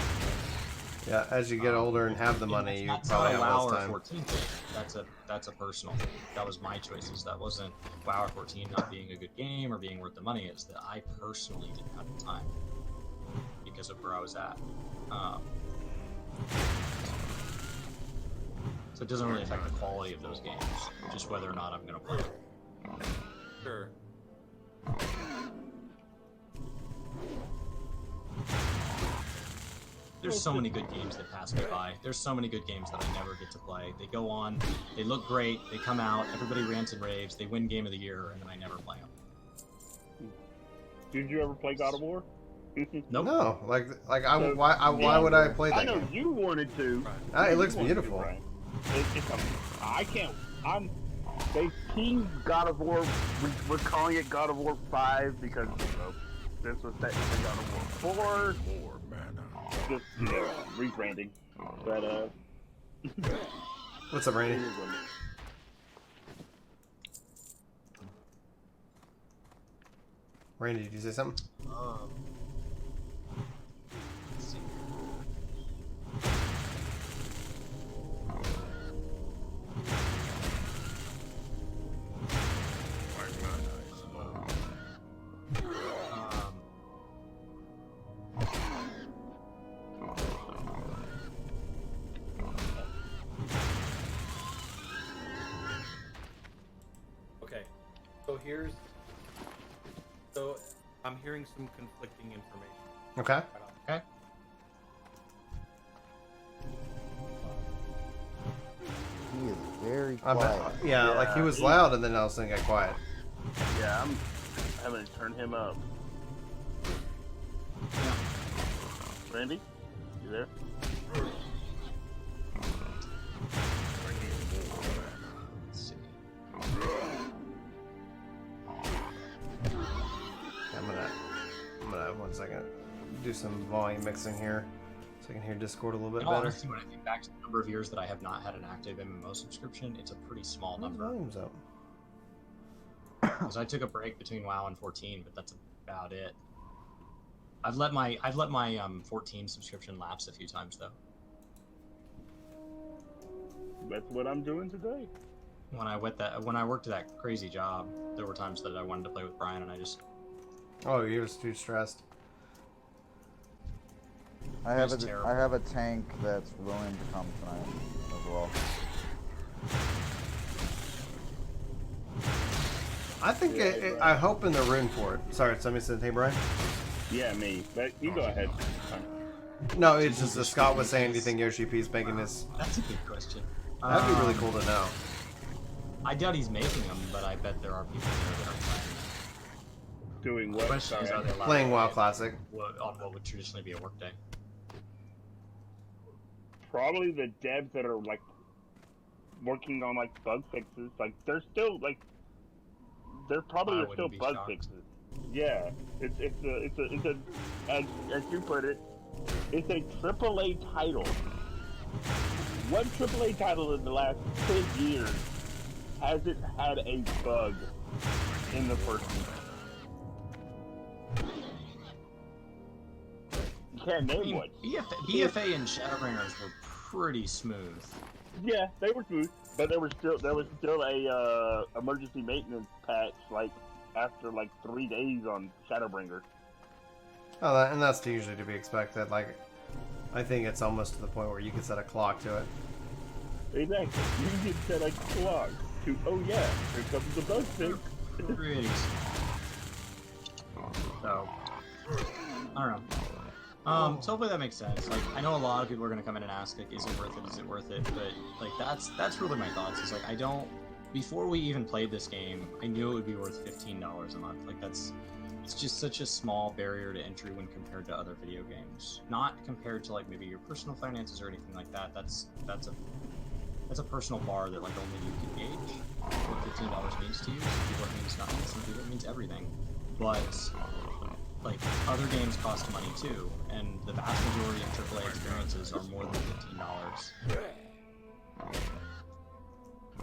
Yeah, as you get older and have the money, you That's probably not a have WoW less or time. 14 thing. That's a personal thing. That was my choices. That wasn't WoW or 14 not being a good game or being worth the money. It's that I personally didn't have the time because of where I was at. So it doesn't really affect the quality of those games, just whether or not I'm going to play them. Sure. There's so many good games that pass me by. There's so many good games that I never get to play. They go on, they look great, they come out, everybody rants and raves, they win Game of the Year, and then I never play them. Did you ever play God of War? Nope. No, So, why would I play that I know game? you wanted to. It looks You wanted to, beautiful. right? I can't. They teased God of War. We're calling it God of War 5 because this was technically God of War 4. More mana. Just rebranding. But What's up, Randy? Randy, did you say something? Let's see. My mana is low. Okay. So I'm hearing some conflicting information. Okay. Okay. He is very I'm, quiet. yeah, like he was loud, and then all of a sudden got quiet. yeah, I'm having to turn him up. Randy, you there? Let's see. I'm gonna 1 second. do some volume mixing here so I can hear Discord a little bit In all better. honesty, when I think back to the number of years that I have not had an active MMO subscription, it's a pretty small number. Volume's up. Because I took a break between WoW and 14, but that's about it. I've let my 14 subscription lapse a few times though. That's what I'm doing today. When I worked that crazy job, there were times that I wanted to play with Brian, and I just Oh, you was too stressed. I have It's a terrible. I have a tank that's willing to come tonight as well. I think I hope in the room for it. Sorry, somebody said, hey, Brian? Yeah, me. But you go ahead. No, it's just that Scott was saying, do you think Yoshi P's making this? That's a good question. That'd be really cool to know. I doubt he's making them, but I bet there are people there that are playing. Doing The what? question is, Sorry. are they allowed Playing to WoW play Classic. on what would traditionally be a workday? Probably the devs that are like working on like bug fixes. Like they're still like there probably I are still wouldn't be bug shocked. fixes. Yeah, it's a as you put it, it's a AAA title. One AAA title in the last 10 years hasn't had a bug in the first week. You can't name one. BFA and Shadowbringers were pretty smooth. Yeah, they were smooth, but there was still a emergency maintenance patch like after like 3 days on Shadowbringer. Oh, and that's usually to be expected. Like, I think it's almost to the point where you can set a clock to it. Exactly. You can set a clock to, oh yeah, here comes the bug fix. Pretty so, I don't know. So hopefully that makes sense. Like, I know a lot of people are gonna come in and ask, like, is it worth it? Is it worth it? But like, that's really my thoughts. Is like, I don't. Before we even played this game, I knew it would be worth $15 a month. Like, it's just such a small barrier to entry when compared to other video games. Not compared to like maybe your personal finances or anything like that. That's a personal bar that like only you can gauge what $15 means to you. Some people it means nothing. Some people it means everything. But like other games cost money too, and the vast majority of AAA experiences are more than $15.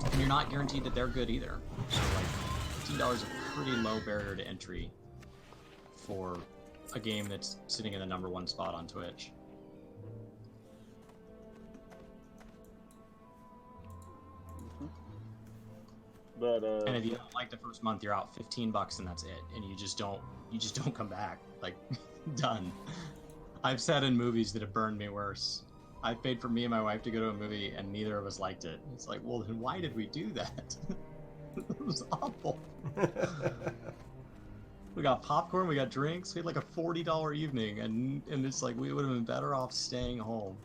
And you're not guaranteed that they're good either. So like $15 is a pretty low barrier to entry for a game that's sitting in the #1 spot on Twitch. But And if you don't like the first month, you're out $15 and that's it. And you just don't come back. Like, done. I've said in movies that have burned me worse. I paid for me and my wife to go to a movie and neither of us liked it. It's like, well then why did we do that? It was awful. We got popcorn, we got drinks, we had like a $40 evening, and it's like we would have been better off staying home.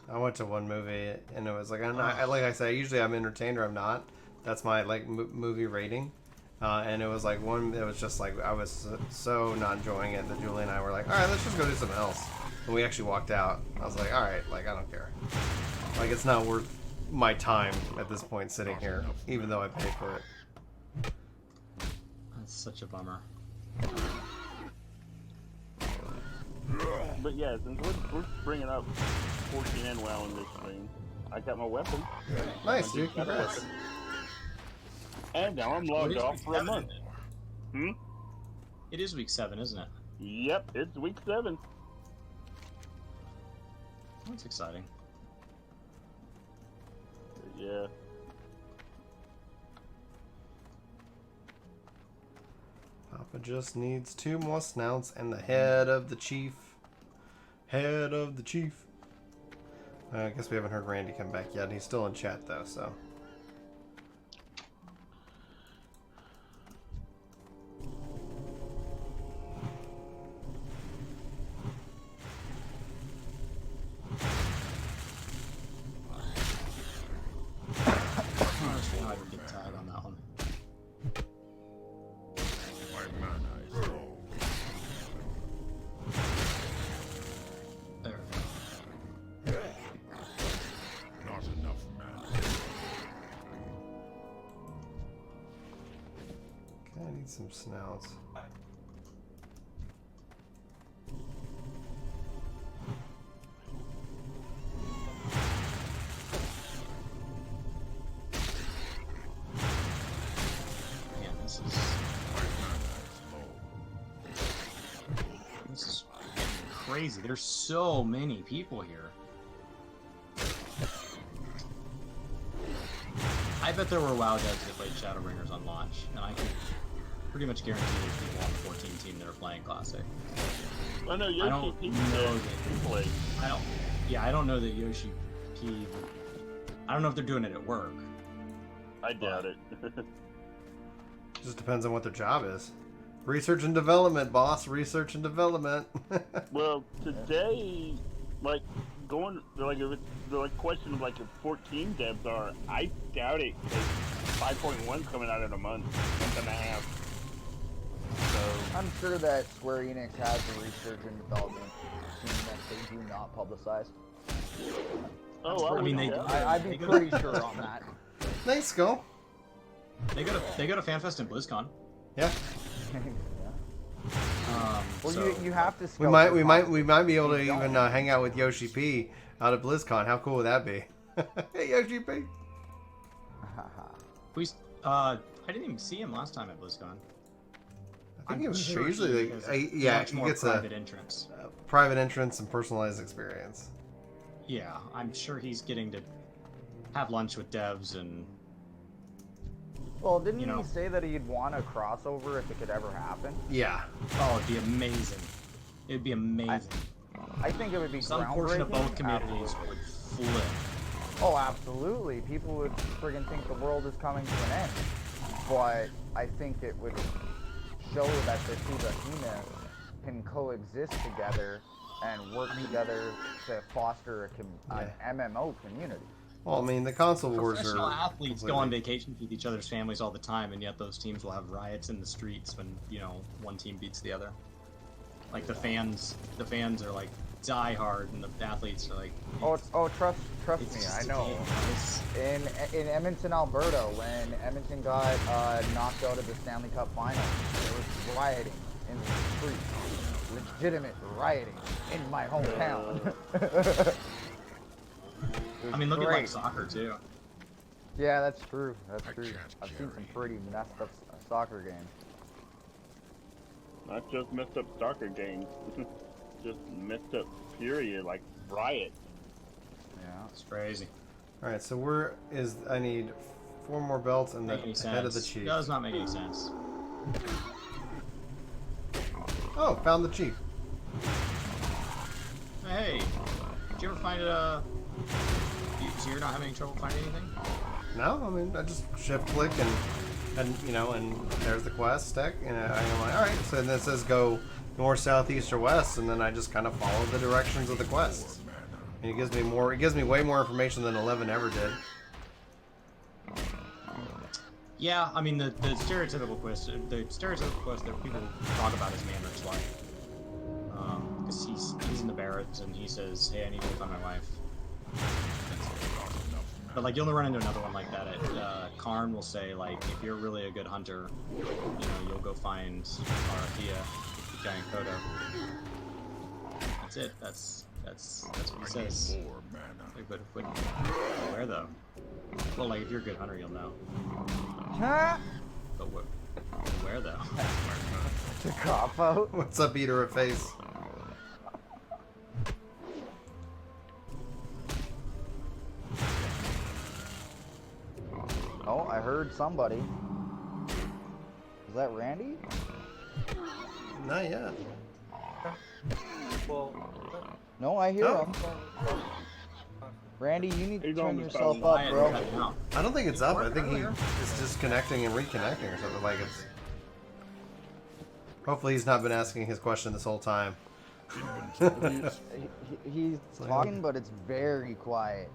I went to one movie and it was like, like I said, usually I'm entertained or I'm not. That's my like movie rating. And it was like it was just like I was so not enjoying it that Julie and I were like, all right, let's just go do something else. And we actually walked out. I was like, all right, like I don't care. Like it's not worth my time at this point sitting here, even though I paid for it. That's such a bummer. But yeah, since we're bringing up 14 and WoW in this stream, I got my weapon. Nice, dude. Congrats. And now I'm logged off for a month. It is week 7, isn't it? Yep, it's week 7. That's exciting. Yeah. Papa just needs 2 more snouts and the head of the chief. Head of the chief. I guess we haven't heard Randy come back yet. He's still in chat though, so. I don't understand how I didn't get tag on that one. My mana is low. There we go. Not enough mana. Okay, I need some snouts. crazy. There's so many people here. I bet there were WoW devs that played Shadowbringers on launch, and I can pretty much guarantee there's people on the 14 team that are playing Classic. Well, no, I Yoshi don't P know said that- he played. I don't know that Yoshi P. I don't know if they're doing it at work. I doubt it. Just depends on what their job is. Research and development, boss. Research and development. Well, today, like, if it's the question of, like, if 14 devs are, I doubt it, because 5.1's coming out in a month and a half. So, I'm sure that Square Enix has a research and development team that they do not publicize. oh, I mean, I'd be pretty sure on that. Nice go. They go to FanFest and BlizzCon. Yeah. Well, So, you have to. We scope might the be able to You don't. even hang out with Yoshi P out at BlizzCon. How cool would that be? Hey Yoshi P. I didn't even see him last time at BlizzCon. I think it was sure usually he has he more gets private entrance. a private entrance and personalized experience. Yeah, I'm sure he's getting to have lunch with devs and Well, didn't You know. he say that he'd want a crossover if it could ever happen? Yeah. oh, it'd be amazing. It'd be amazing. I think it would be Some portion of both groundbreaking. communities Absolutely. would flip. Oh, absolutely. People would friggin' think the world is coming to an end. But I think it would show that the two behemoths can coexist together and work together to foster an MMO community. Well, I mean, the console wars Professional are athletes go on vacations with each other's families all the time, and yet those teams will have riots in the streets when, one team beats the other. Like the fans are like die hard, and the athletes are like. Trust it's me, just I a know. game. In Edmonton, Alberta, when Edmonton got knocked out of the Stanley Cup Final, there was rioting in the streets, legitimate rioting in my hometown. I mean, look at great. like soccer too. Yeah, that's true. That's I true. can't I've seen some carry. pretty messed up soccer games. not just messed up soccer games, just messed up period, like riot. Yeah. It's crazy. All right. So I need 4 more belts and the Make any sense? head of the chief. Does not make any sense. Oh, found the chief. Hey, did you ever find so you're not having any trouble finding anything? No, I mean I just shift click and there's the quest deck, and I'm like, all right. So then it says go north, south, east, or west, and then I just kind of follow the directions of the quests. And it gives me more. It gives me way more information than 11 ever did. Yeah, I mean the stereotypical quest that people talk about is Mandar's wife. Because he's in the barracks and he says, "Hey, I need to go find my wife." That's it. But like you'll run into another one like that. Karn will say like, if you're really a good hunter, you'll go find Arathia, the giant Kodo. That's it. That's what he says. More mana. Like, but where though? Well, like if you're a good hunter, you'll know. But where though? To cop out. What's up, eater of face? Oh, I heard somebody. Is that Randy? Not yet. No, I hear Oh. him. Randy, you need to He's turn on the yourself phone. up, bro. I don't think it's up. I think it's disconnecting and reconnecting or something like it's. Hopefully, he's not been asking his question this whole time. He's talking, but it's very quiet.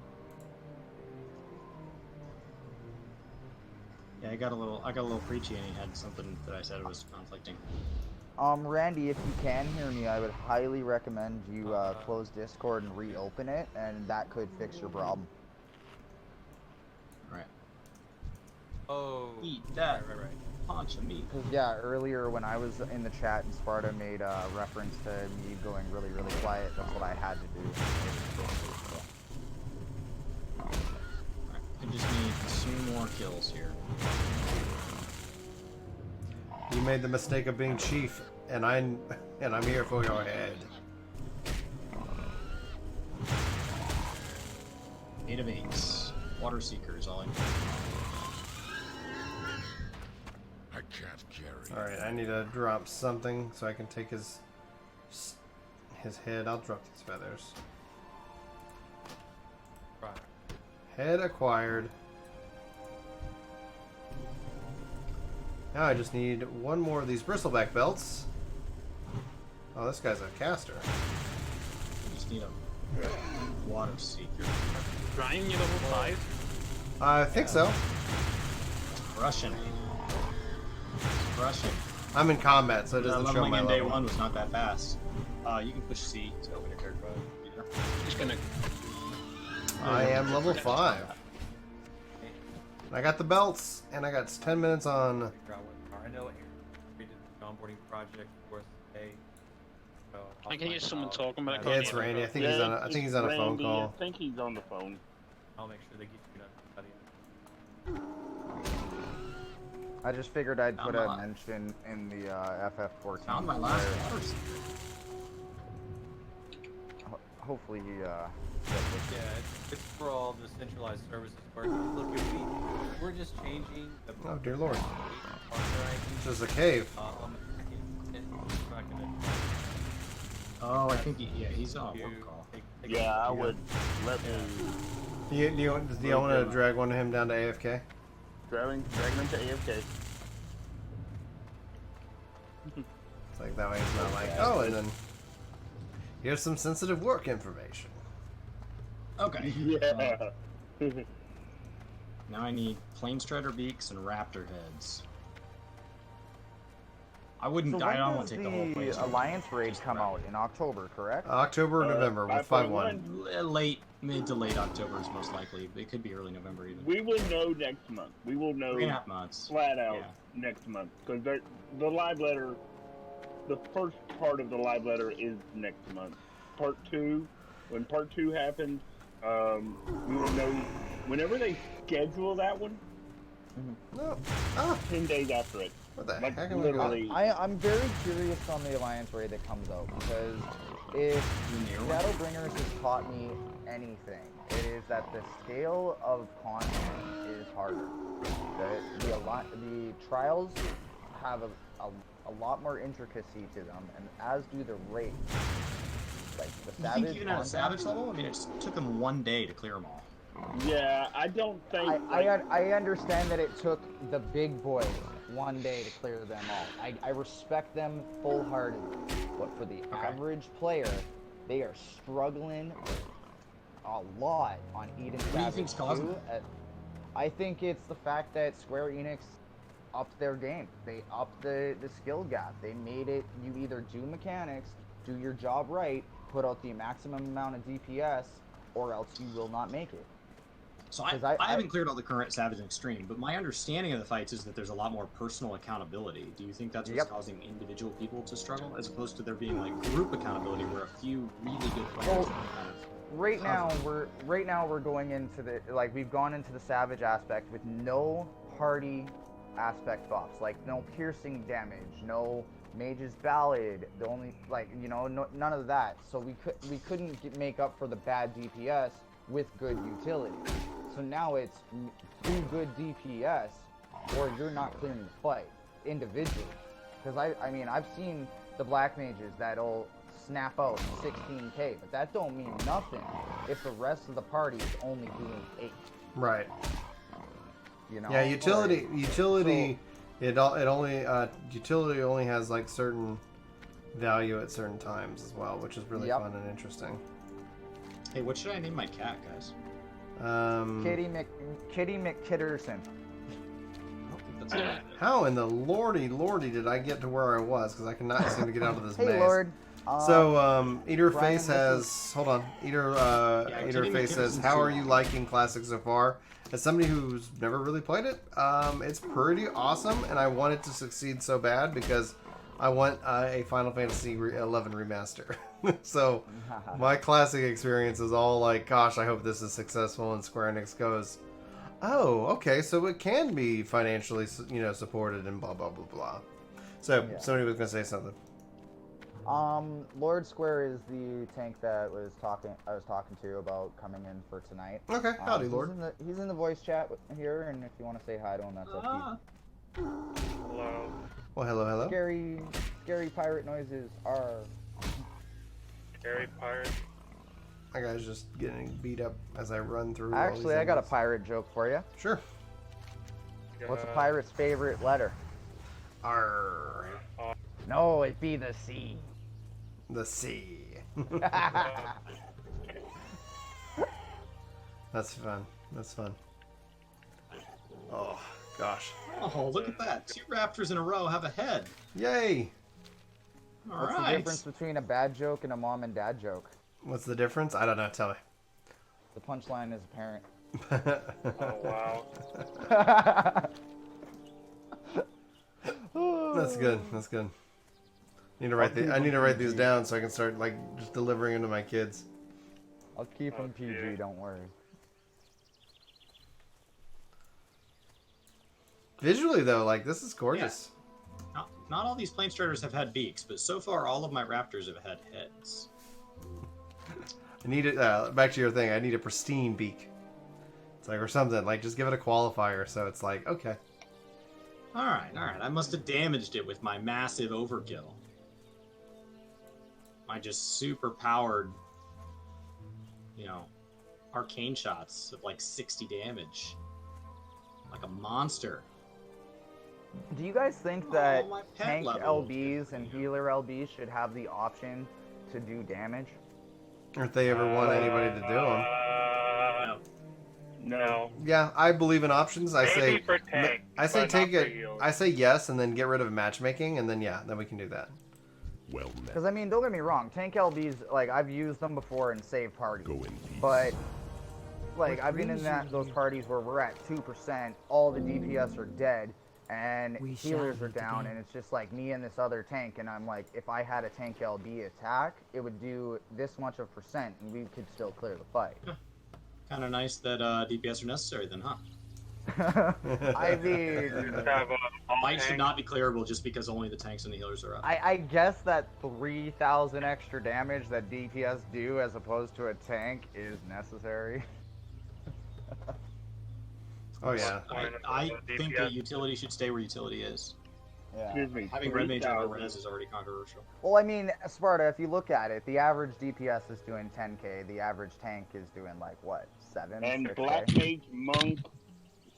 Yeah, I got a little preachy, and he had something that I said was conflicting. Randy, if you can hear me, I would highly recommend you close Discord and reopen it, and that could fix your problem. Right. Oh. Eat that. Right. Punch of meat. Because, yeah, earlier when I was in the chat and Sparta made a reference to me going really, really quiet, that's what I had to do. Right. I just need 2 more kills here. You made the mistake of being chief, and I'm here for your head. 8 of 8. Water Seekers, all I need. I can't carry. All right, I need to drop something so I can take his head. I'll drop these feathers. Right. Head acquired. Now I just need one more of these bristleback belts. Oh, this guy's a caster. I just need a Water Seeker. Ryan, you level 5? I think so. Russian. Russian. I'm in combat, so it doesn't show Leveling my in day level. 1 was not that fast. You can push C to open your character. Yeah. Just gonna. I am level 5. I got the belts, and I got 10 minutes on. I know we did the onboarding project for us today. So I can hear someone talking, but I Yeah, can't it's hear. Randy. I think he's on. I think he's on a phone Randy, call. I think he's on the phone. I'll make sure they get you done by the end. I just figured I'd put I'm a not. mention in the FF14. Found my last where Water Seeker. hopefully he Yeah, it's for all the centralized services working. Look, if we're just changing the Oh dear lord! partner It's just a cave. on the it's not gonna Oh, I think he's on a do- work call. take Yeah, I would let me Do you want to drag one of him down to AFK? drag him to AFK. It's like that way it's not like, oh, and then here's some sensitive work information. Okay. Yeah. Now I need Plane Strider beaks and Raptor heads. I wouldn't. So I don't when want does to take the whole Plane the Strider. Alliance raid come out? In October, correct? October, November with 5-1. Late, mid to late October is most likely. It could be early November even. We will know next month. We will know 3.5 months. flat out Yeah. next month because the live letter, the first part of the live letter is next month. Part 2, when part 2 happens, we will know whenever they schedule that one. No. Ah, 10 days after it. what the Like, heck am I doing? literally. I'm very curious on the Alliance raid that comes out because if Shadowbringers has taught me anything, it is that the scale of content is harder. The trials have a lot more intricacy to them, and as do the raids. Like the You Savage think even at a content- Savage level? I mean, it took them 1 day to clear them all. Yeah, I don't think. I understand that it took the big boys 1 day to clear them all. I respect them full-heartedly, but for the average player, they are struggling a lot on Eden What do you Savage think's causing 2. I think it's the fact that Square Enix upped their game. They upped the skill gap. They made it, you either do mechanics, do your job right, put out the maximum amount of DPS, or else you will not make it. So I 'Cause I haven't cleared all the current Savage and Extreme, but my understanding of the fights is that there's a lot more personal accountability. Do you think that's what's Yep. causing individual people to struggle, as opposed to there being like group accountability where a few really good players Well, can kind of... Right now we're going into the we've gone into the Savage aspect with no party aspect buffs, like no piercing damage, no Mage's Ballad, the only none of that. So we couldn't make up for the bad DPS with good utility. So now it's do good DPS or you're not clearing the fight individually. Because I've seen the black mages that'll snap out 16k, but that don't mean nothing if the rest of the party is only doing 8. Right. You know? Yeah, utility. It only has like certain value at certain times as well, which is really Yep. fun and interesting. Hey, what should I name my cat, guys? Kitty McKitterson. I don't think that's a bad idea. How in the lordy did I get to where I was? Because I cannot seem to get out of this Hey maze. Lord. So, Eater Brian, Face this has. Hold on. Eater Kitty Face says, McKinson's "How are too. you liking Classic so far?" As somebody who's never really played it, it's pretty awesome, and I want it to succeed so bad because I want a Final Fantasy XI remaster. So, my Classic experience is all like, "Gosh, I hope this is successful." And Square Enix goes, "Oh, okay, so it can be financially, supported and blah blah blah blah." So, Yeah. somebody was gonna say something. Lord Square is the tank that I was talking to about coming in for tonight. Okay, howdy, Lord. He's in the voice chat here, and if you want to say hi to him, that's up to you. Hello. Well, hello. Scary pirate noises are. Scary pirate. My guy's just getting beat up as I run through. Actually, I got a pirate joke for you. Sure. What's a pirate's favorite letter? R. No, it'd be the C. The sea. That's fun. That's fun. Oh, gosh. Oh, look at that. 2 raptors in a row have a head. Yay! What's the difference between a bad joke and a mom and dad joke? What's the difference? I don't know. Tell me. The punchline is apparent. Oh, wow. That's good. That's good. I need to write these down so I can start like just delivering them to my kids. I'll keep them PG. Don't worry. Visually though, like this is gorgeous. Yeah. Not all these plane striders have had beaks, but so far all of my raptors have had heads. I need it. Back to your thing. I need a pristine beak. It's like or something. Like just give it a qualifier so it's like okay. All right. I must have damaged it with my massive overkill. My just super powered, arcane shots of like 60 damage. Like a monster. Do you guys think that my pet tank level. LBs and healer LBs should have the option to do damage? Or if they ever want anybody to do them. No. Yeah, I believe in options. I Maybe say for tank, I say but take not for it. heal. I say yes, and then get rid of matchmaking, and then then we can do that. Well met. Because I mean, don't get me wrong, tank LBs, like I've used them before in save parties, Go in peace. but like I've been in those parties where we're at 2%, all the DPS are dead, and healers are down, and it's just like me and this other tank, and I'm like, if I had a tank LB attack, it would do this much of percent, and we could still clear the fight. Kind of nice that DPS are necessary then, huh? I mean, Fight should not be clearable just because only the tanks and the healers are up. I guess that 3,000 extra damage that DPS do as opposed to a tank is necessary. Oh yeah. I think that utility should stay where utility is. Yeah. Excuse me. Having red mage over res is already controversial. Well, I mean, Sparta, if you look at it, the average DPS is doing 10k, the average tank is doing like what, 7? And 6K? black mage, monk,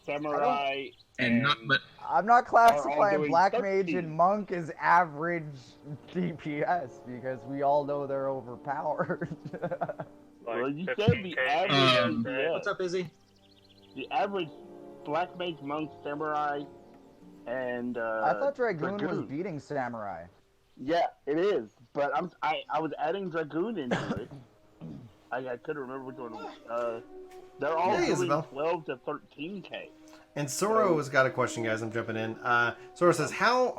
samurai, And not but I'm not classifying doing black 13. mage and monk as average DPS because we all know they're overpowered. well, you said the average. What's up, Izzy? The average black mage, monk, samurai, and I thought Dragoon was beating Samurai. Yeah, it is, but I was adding Dragoon into it. I couldn't remember which one. They're all doing Isabel. 12 to 13k. And Soro has got a question, guys. I'm jumping in. Soro says, "How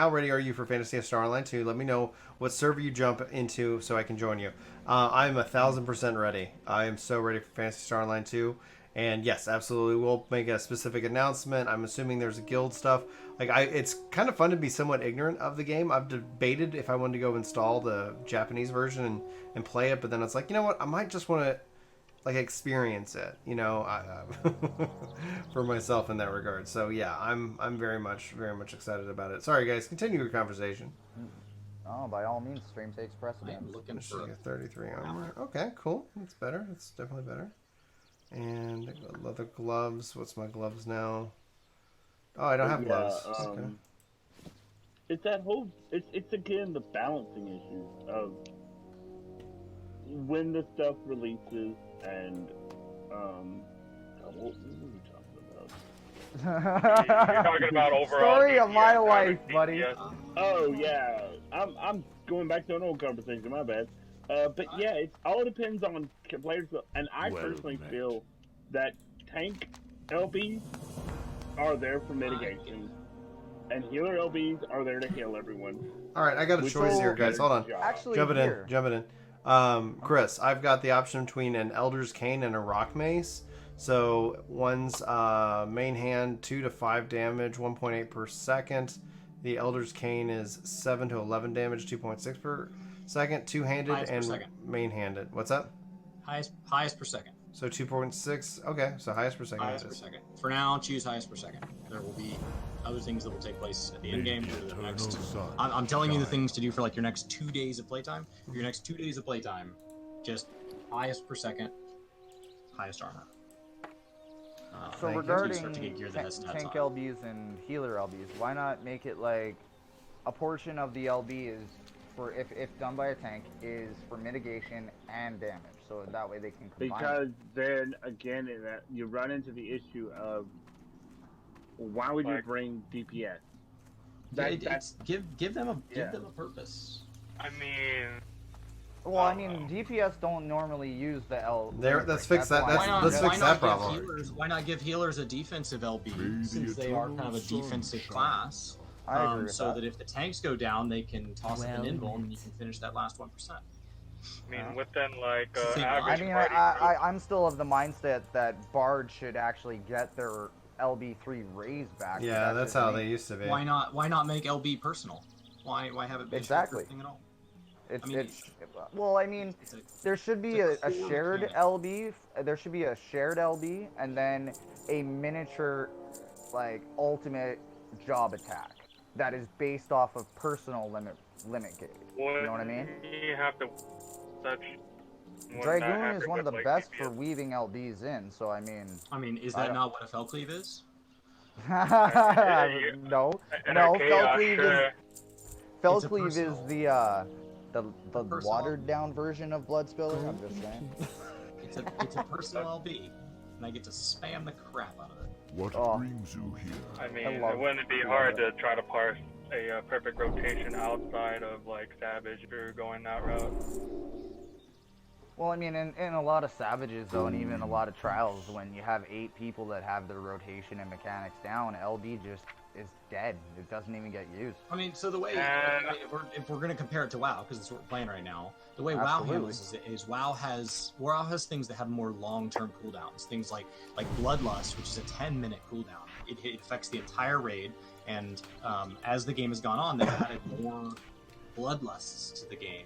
ready are you for Phantasy Star Online 2? Let me know what server you jump into so I can join you." I'm 1,000% ready. I am so ready for Phantasy Star Online 2. And yes, absolutely, we'll make a specific announcement. I'm assuming there's a guild stuff. It's kind of fun to be somewhat ignorant of the game. I've debated if I wanted to go install the Japanese version and play it, but then it's like, you know what? I might just want to experience it, for myself in that regard. So yeah, I'm very much excited about it. Sorry guys, continue your conversation. Oh, by all means, stream takes precedence. I'm looking Just for like a 33 armor. Okay, cool. That's better. That's definitely better. And leather gloves. What's my gloves now? Oh, I don't have gloves. Okay. It's that whole. It's again the balancing issue of when the stuff releases and what were we talking about? You're talking about overall Story of my DPS, life, average buddy. DPS. Oh yeah, I'm going back to an old conversation. My bad. But yeah, it all depends on players, and I Well personally met. feel that tank LBs are there for mitigation, and healer LBs are there to heal everyone. All right, I got a Which choice will here, guys. do Hold on. the job. Actually, Jumping here. in. Chris, I've got the option between an Elder's Cane and a Rock Mace. So one's main hand 2 to 5 damage, 1.8 per second. The Elder's Cane is 7 to 11 damage, 2.6 per second, two-handed Highest per and second. main-handed. What's up? Highest per second. So 2.6. Okay, so highest per second. Highest per second. For now, choose highest per second. There will be other things that will take place at the end game. For the next, I'm telling you the things to do for like your next 2 days of playtime. For your next 2 days of playtime, just highest per second, highest armor. So Thank you. regarding Start to get gear that has stats tank on. LBs and healer LBs, why not make it like a portion of the LB is for if done by a tank is for mitigation and damage, so that way they can combine. Because then again, you run into the issue of why would you bring DPS? Give them a purpose. I mean, Well, I mean, DPS don't normally use the L. Let's fix that. Let's fix that problem. Why not give healers a defensive LB since they are kind of a defensive class? I agree with so that. that if the tanks go down, they can toss up an invuln and you can finish that last 1%. I mean, within like I average I mean, party I'm still of the mindset that Bard should actually get their LB3 raised back. Yeah, that's how they used to be. Why not make LB personal? Why have it be Exactly. thing at all? Well, I mean, there should be a shared LB. There should be a shared LB and then a miniature, like, ultimate job attack that is based off of personal limit gauge. You know what I mean? You have to Dragoon is one of the best for weaving LBs in, so I mean... is that not what a Fellcleave is? No. Fellcleave is the watered down version of Blood Spiller, I'm just saying. It's a personal LB, and I get to spam the crap out of it. What brings you here? I mean, it wouldn't be hard to try to parse a perfect rotation outside of like Savage if you're going that route. Well, I mean, in a lot of Savages, though, and even a lot of Trials, when you have 8 people that have their rotation and mechanics down, LB just is dead. It doesn't even get used. I mean, so the way, if we're going to compare it to WoW, because that's what we're playing right now, the way WoW handles is WoW has things that have more long-term cooldowns. Things like Bloodlust, which is a 10-minute cooldown. It affects the entire raid, and as the game has gone on, they've added more Bloodlusts to the game.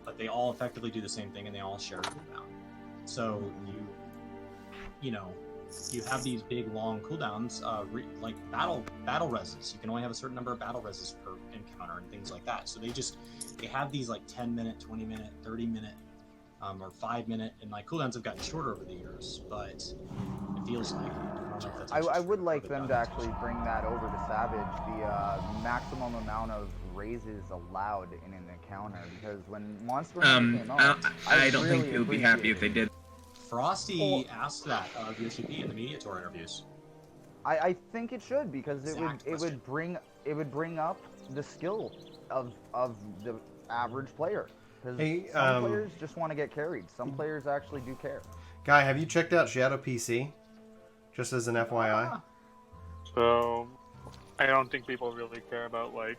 But they all effectively do the same thing, and they all share a cooldown. So you have these big long cooldowns, like battle reses. You can only have a certain number of battle reses per encounter and things like that. So they have these like 10-minute, 20-minute, 30-minute, or 5-minute, and my cooldowns have gotten shorter over the years. But it feels like I would like them to actually bring that over to Savage, the maximum amount of raises allowed in an encounter, because when Monster Hunter came out, I don't think they would be happy if they did. Frosty asked that of USCP in the media tour interviews. I think it should, because it would bring up the skill of the average player. Because some players just want to get carried. Some players actually do care. Guy, have you checked out Shadow PC? Just as an FYI. So, I don't think people really care about like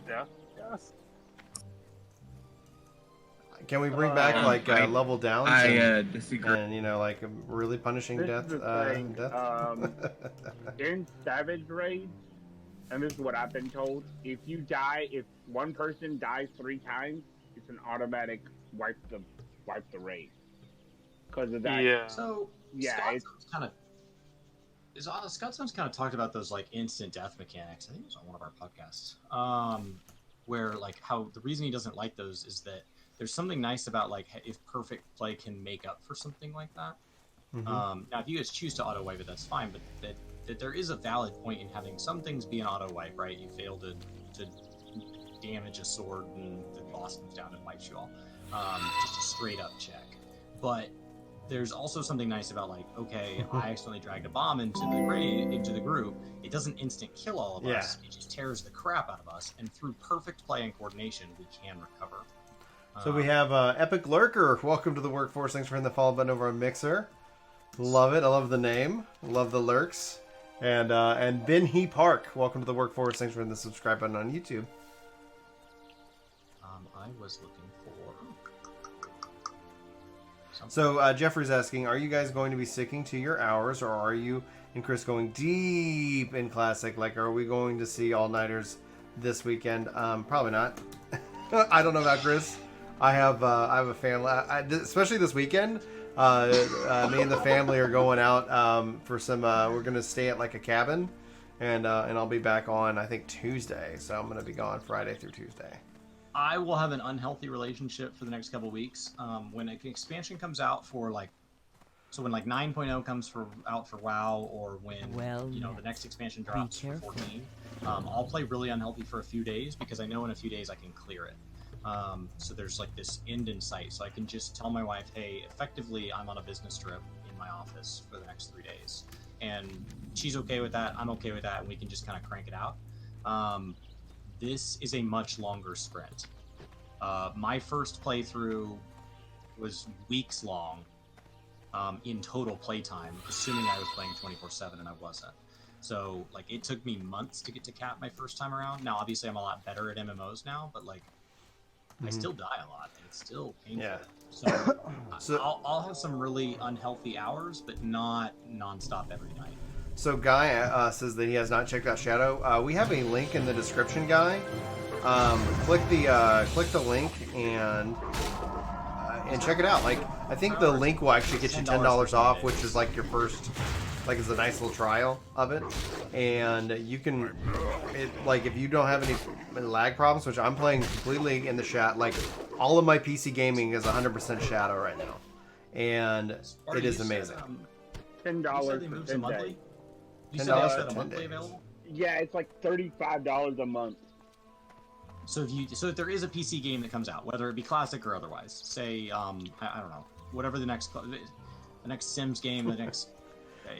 death. Yes. Can we bring back like level downs? I disagree. And like really punishing death. In Savage raids, and this is what I've been told: if one person dies 3 times, it's an automatic wipe the raid. Because of that. Yeah. So Scott's kind of talked about those like instant death mechanics. I think it was on one of our podcasts. Where like how the reason he doesn't like those is that there's something nice about like if perfect play can make up for something like that. Now if you guys choose to auto wipe it, that's fine, but that there is a valid point in having some things be an auto wipe, right? You fail to damage a sword and the boss comes down and wipes you all. Just a straight up check. But there's also something nice about like, okay, I accidentally dragged a bomb into the group. It doesn't instant kill all of us. It just tears the crap out of us, and through perfect play and coordination, we can recover. So we have Epic Lurker. Welcome to the workforce. Thanks for hitting the follow button over on Mixer. Love it. I love the name. Love the lurks. And Ben He Park. Welcome to the workforce. Thanks for hitting the subscribe button on YouTube. I was looking for. So Jeffrey's asking, are you guys going to be sticking to your hours, or are you and Chris going deep in Classic? Like, are we going to see all-nighters this weekend? Probably not. I don't know about Chris. I have a family, especially this weekend. Me and the family are going out for some. We're going to stay at like a cabin, and I'll be back on I think Tuesday. So I'm going to be gone Friday through Tuesday. I will have an unhealthy relationship for the next couple of weeks. When an expansion comes out for like, so when like 9.0 comes out for WoW, or when the next expansion drops for 14, I'll play really unhealthy for a few days because I know in a few days I can clear it. So there's like this end in sight, so I can just tell my wife, hey, effectively I'm on a business trip in my office for the next 3 days, and she's okay with that, I'm okay with that, and we can just kind of crank it out. This is a much longer sprint. My first playthrough was weeks long in total playtime, assuming I was playing 24/7, and I wasn't. So like it took me months to get to cap my first time around. Now obviously I'm a lot better at MMOs now, but like I still die a lot, and it's still painful. Yeah. So I'll have some really unhealthy hours, but not nonstop every night. So Guy says that he has not checked out Shadow. We have a link in the description, Guy. Click the link and check it out. Like, I think the link will actually get you $10 off, which is like your first, like, it's a nice little trial of it. And you can, like, if you don't have any lag problems, which I'm playing completely in the chat, like, all of my PC gaming is 100% Shadow right now, and it is amazing. $10 for 10 days. $10 for 10 days. Yeah, it's like $35 a month. So if there is a PC game that comes out, whether it be classic or otherwise, say I don't know, whatever the next Sims game, the next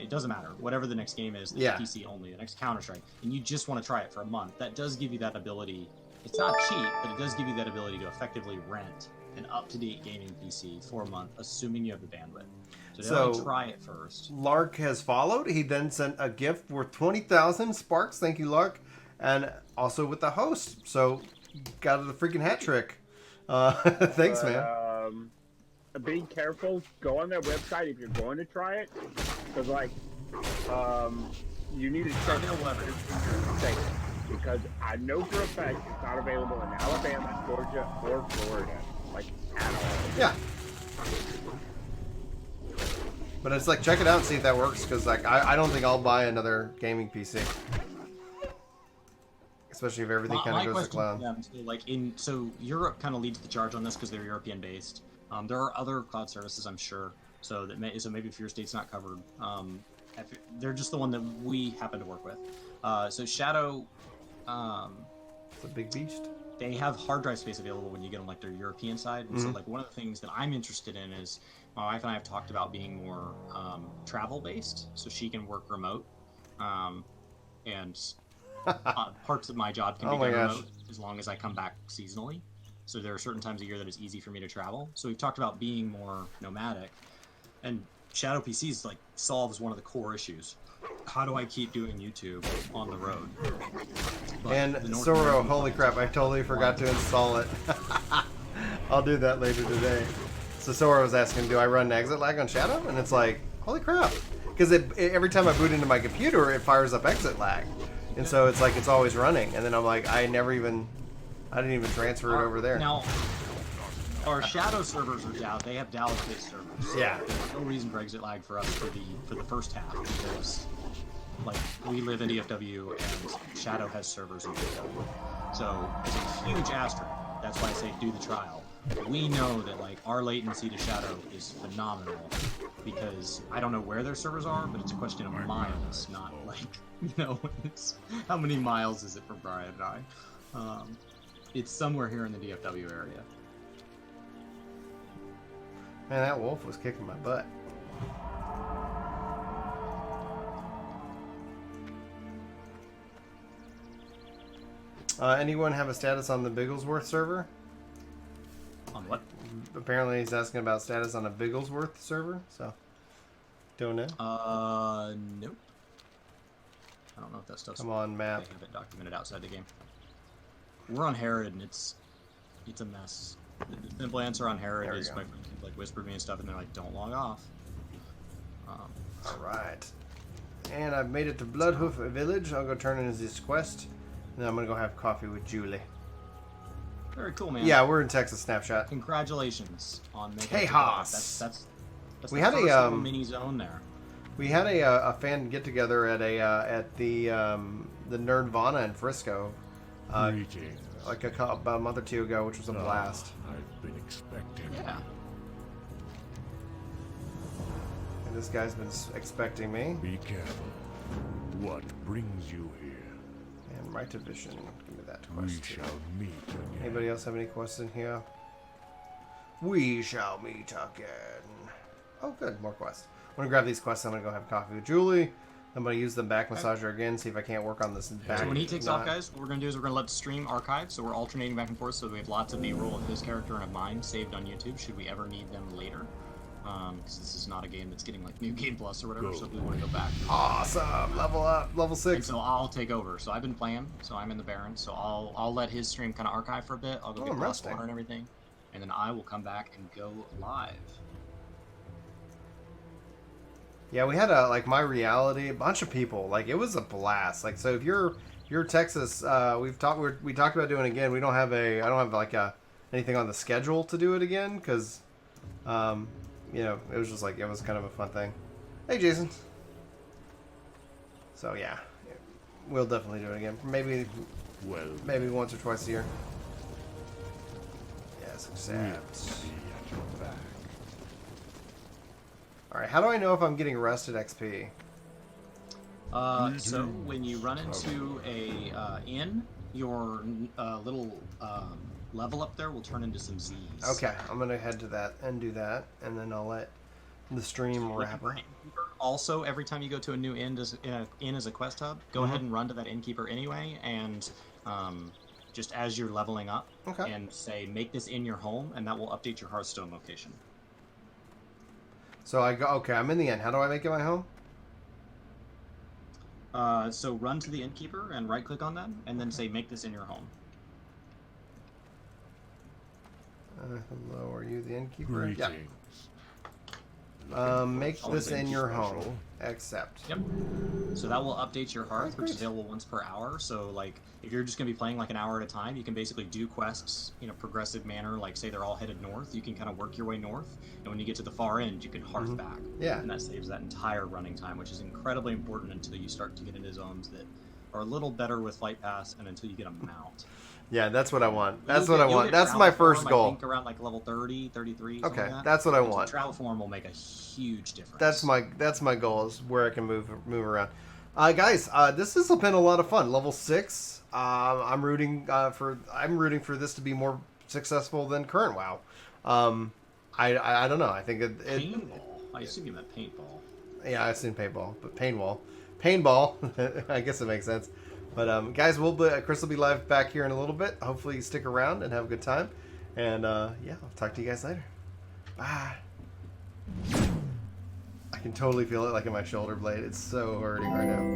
it doesn't matter, whatever the next game is, that's PC only, the next Counter-Strike, and you just want to try it for a month, that does give you that ability. It's not cheap, but it does give you that ability to effectively rent an up-to-date gaming PC for a month, assuming you have the bandwidth. So try it first. Lark has followed. He then sent a gift worth 20,000 sparks. Thank you, Lark. And also with the host. So got the freaking hat trick. Thanks, man. Be careful. Go on their website if you're going to try it. Because, like, you need to check it. Because I know for a fact it's not available in Alabama, Georgia, or Florida. Like, at all. Yeah. But it's like, check it out and see if that works, because like I don't think I'll buy another gaming PC, especially if everything kind of goes to cloud. So Europe kind of leads the charge on this because they're European based. There are other cloud services, I'm sure. So maybe if your state's not covered, they're just the one that we happen to work with. So Shadow, it's a big beast. They have hard drive space available when you get on like their European side, and so like one of the things that I'm interested in is my wife and I have talked about being more travel based, so she can work remote, and parts of my job can be done remote as long as I come back seasonally. So there are certain times a year that it's easy for me to travel. So we've talked about being more nomadic, and Shadow PCs like solves one of the core issues. How do I keep doing YouTube on the road? And Soro, holy crap, I totally forgot to install it. I'll do that later today. So Sora was asking, do I run exit lag on Shadow? And it's like, holy crap. Because every time I boot into my computer, it fires up exit lag. And so it's like, it's always running. And then I'm like, I didn't even transfer it over there. Now, our Shadow servers are down. They have Dallas-based servers. So yeah. There's no reason for exit lag for us for the first half, because like we live in DFW and Shadow has servers in DFW. So it's a huge asterisk. That's why I say do the trial. We know that like our latency to Shadow is phenomenal, because I don't know where their servers are, but it's a question of miles, not like it's how many miles is it for Brian and I. It's somewhere here in the DFW area. Man, that wolf was kicking my butt. Anyone have a status on the Bigglesworth server? On what? Apparently he's asking about status on a Bigglesworth server, so don't know. Nope. I don't know if that stuff's... Come on, map. They have it documented outside the game. We're on Herod, and it's a mess. The simple answer on Herod There we is go. my friends like whispered me and stuff, and they're like, "Don't log off." All right. And I've made it to Bloodhoof Village. I'll go turn in this quest. And then I'm going to go have coffee with Julie. Very cool, man. Yeah, we're in Texas Snapshot. Congratulations on making it to Chaos. That's We the had a, first little mini zone there. We had a fan get together at the Nerdvana in Frisco, Greetings. like about a month or two ago, which was a blast. I've been expecting. Yeah. And this guy's been expecting me. Be careful. What brings you here? And right to vision. Give me that We quest. too. shall meet again. Anybody else have any quests in here? We shall meet again. Oh, good, more quests. I'm gonna grab these quests. I'm gonna go have coffee with Julie. I'm gonna use the back massager again. See if I can't work on this back. So when he takes off, guys, what we're going to do is we're going to let the stream archive. So we're alternating back and forth. So we have lots of B-roll of his character and of mine saved on YouTube. Should we ever need them later? Because this is not a game that's getting like New Game Plus or whatever. So if we want to go back. Awesome. Level up. Level 6. And so I'll take over. So I've been playing. So I'm in the Baron. So I'll let his stream kind of archive for a bit. I'll go get glass water and everything, and then I will come back and go live. Yeah, we had like My Reality, a bunch of people. Like it was a blast. Like so, if you're Texas, we talked about doing it again. I don't have like anything on the schedule to do it again because, it was just like it was kind of a fun thing. Hey, Jason. So yeah, we'll definitely do it again. Maybe once or twice a year. Yes, accept. Alright, how do I know if I'm getting rested XP? So when you run into a inn, your little level up there will turn into some Z's. Okay, I'm gonna head to that and do that, and then I'll let the stream wrap up. Also, every time you go to a new inn as a quest hub, go ahead and run to that innkeeper anyway, and just as you're leveling up, and say, make this inn your home, and that will update your Hearthstone location. So I go, okay, I'm in the inn. How do I make it my home? So run to the innkeeper and right-click on them, and then say, make this in your home. Hello, are you the innkeeper? Greetings. Yeah. Make this in your home. Accept. Yep. So that will update your hearth, which is available once per hour. So, like, if you're just going to be playing like an hour at a time, you can basically do quests in a progressive manner. Like, say they're all headed north, you can kind of work your way north, and when you get to the far end, you can hearth back. Yeah. And that saves that entire running time, which is incredibly important until you start to get into zones that are a little better with Fight Pass, and until you get a mount. Yeah, that's what I want. That's what I want. That's my first goal. I think around like level 30, 33. Okay, like that's what I want. Travel form will make a huge difference. That's my goal, is where I can move around. Guys, this has been a lot of fun. Level 6. I'm rooting for this to be more successful than current WoW. I don't know. I think paintball. I assume you meant paintball. Yeah, I assume paintball, but paintball. I guess it makes sense. But guys, Chris will be live back here in a little bit. Hopefully you stick around and have a good time. And yeah, I'll talk to you guys later. Bye. I can totally feel it like in my shoulder blade. It's so hurting right now.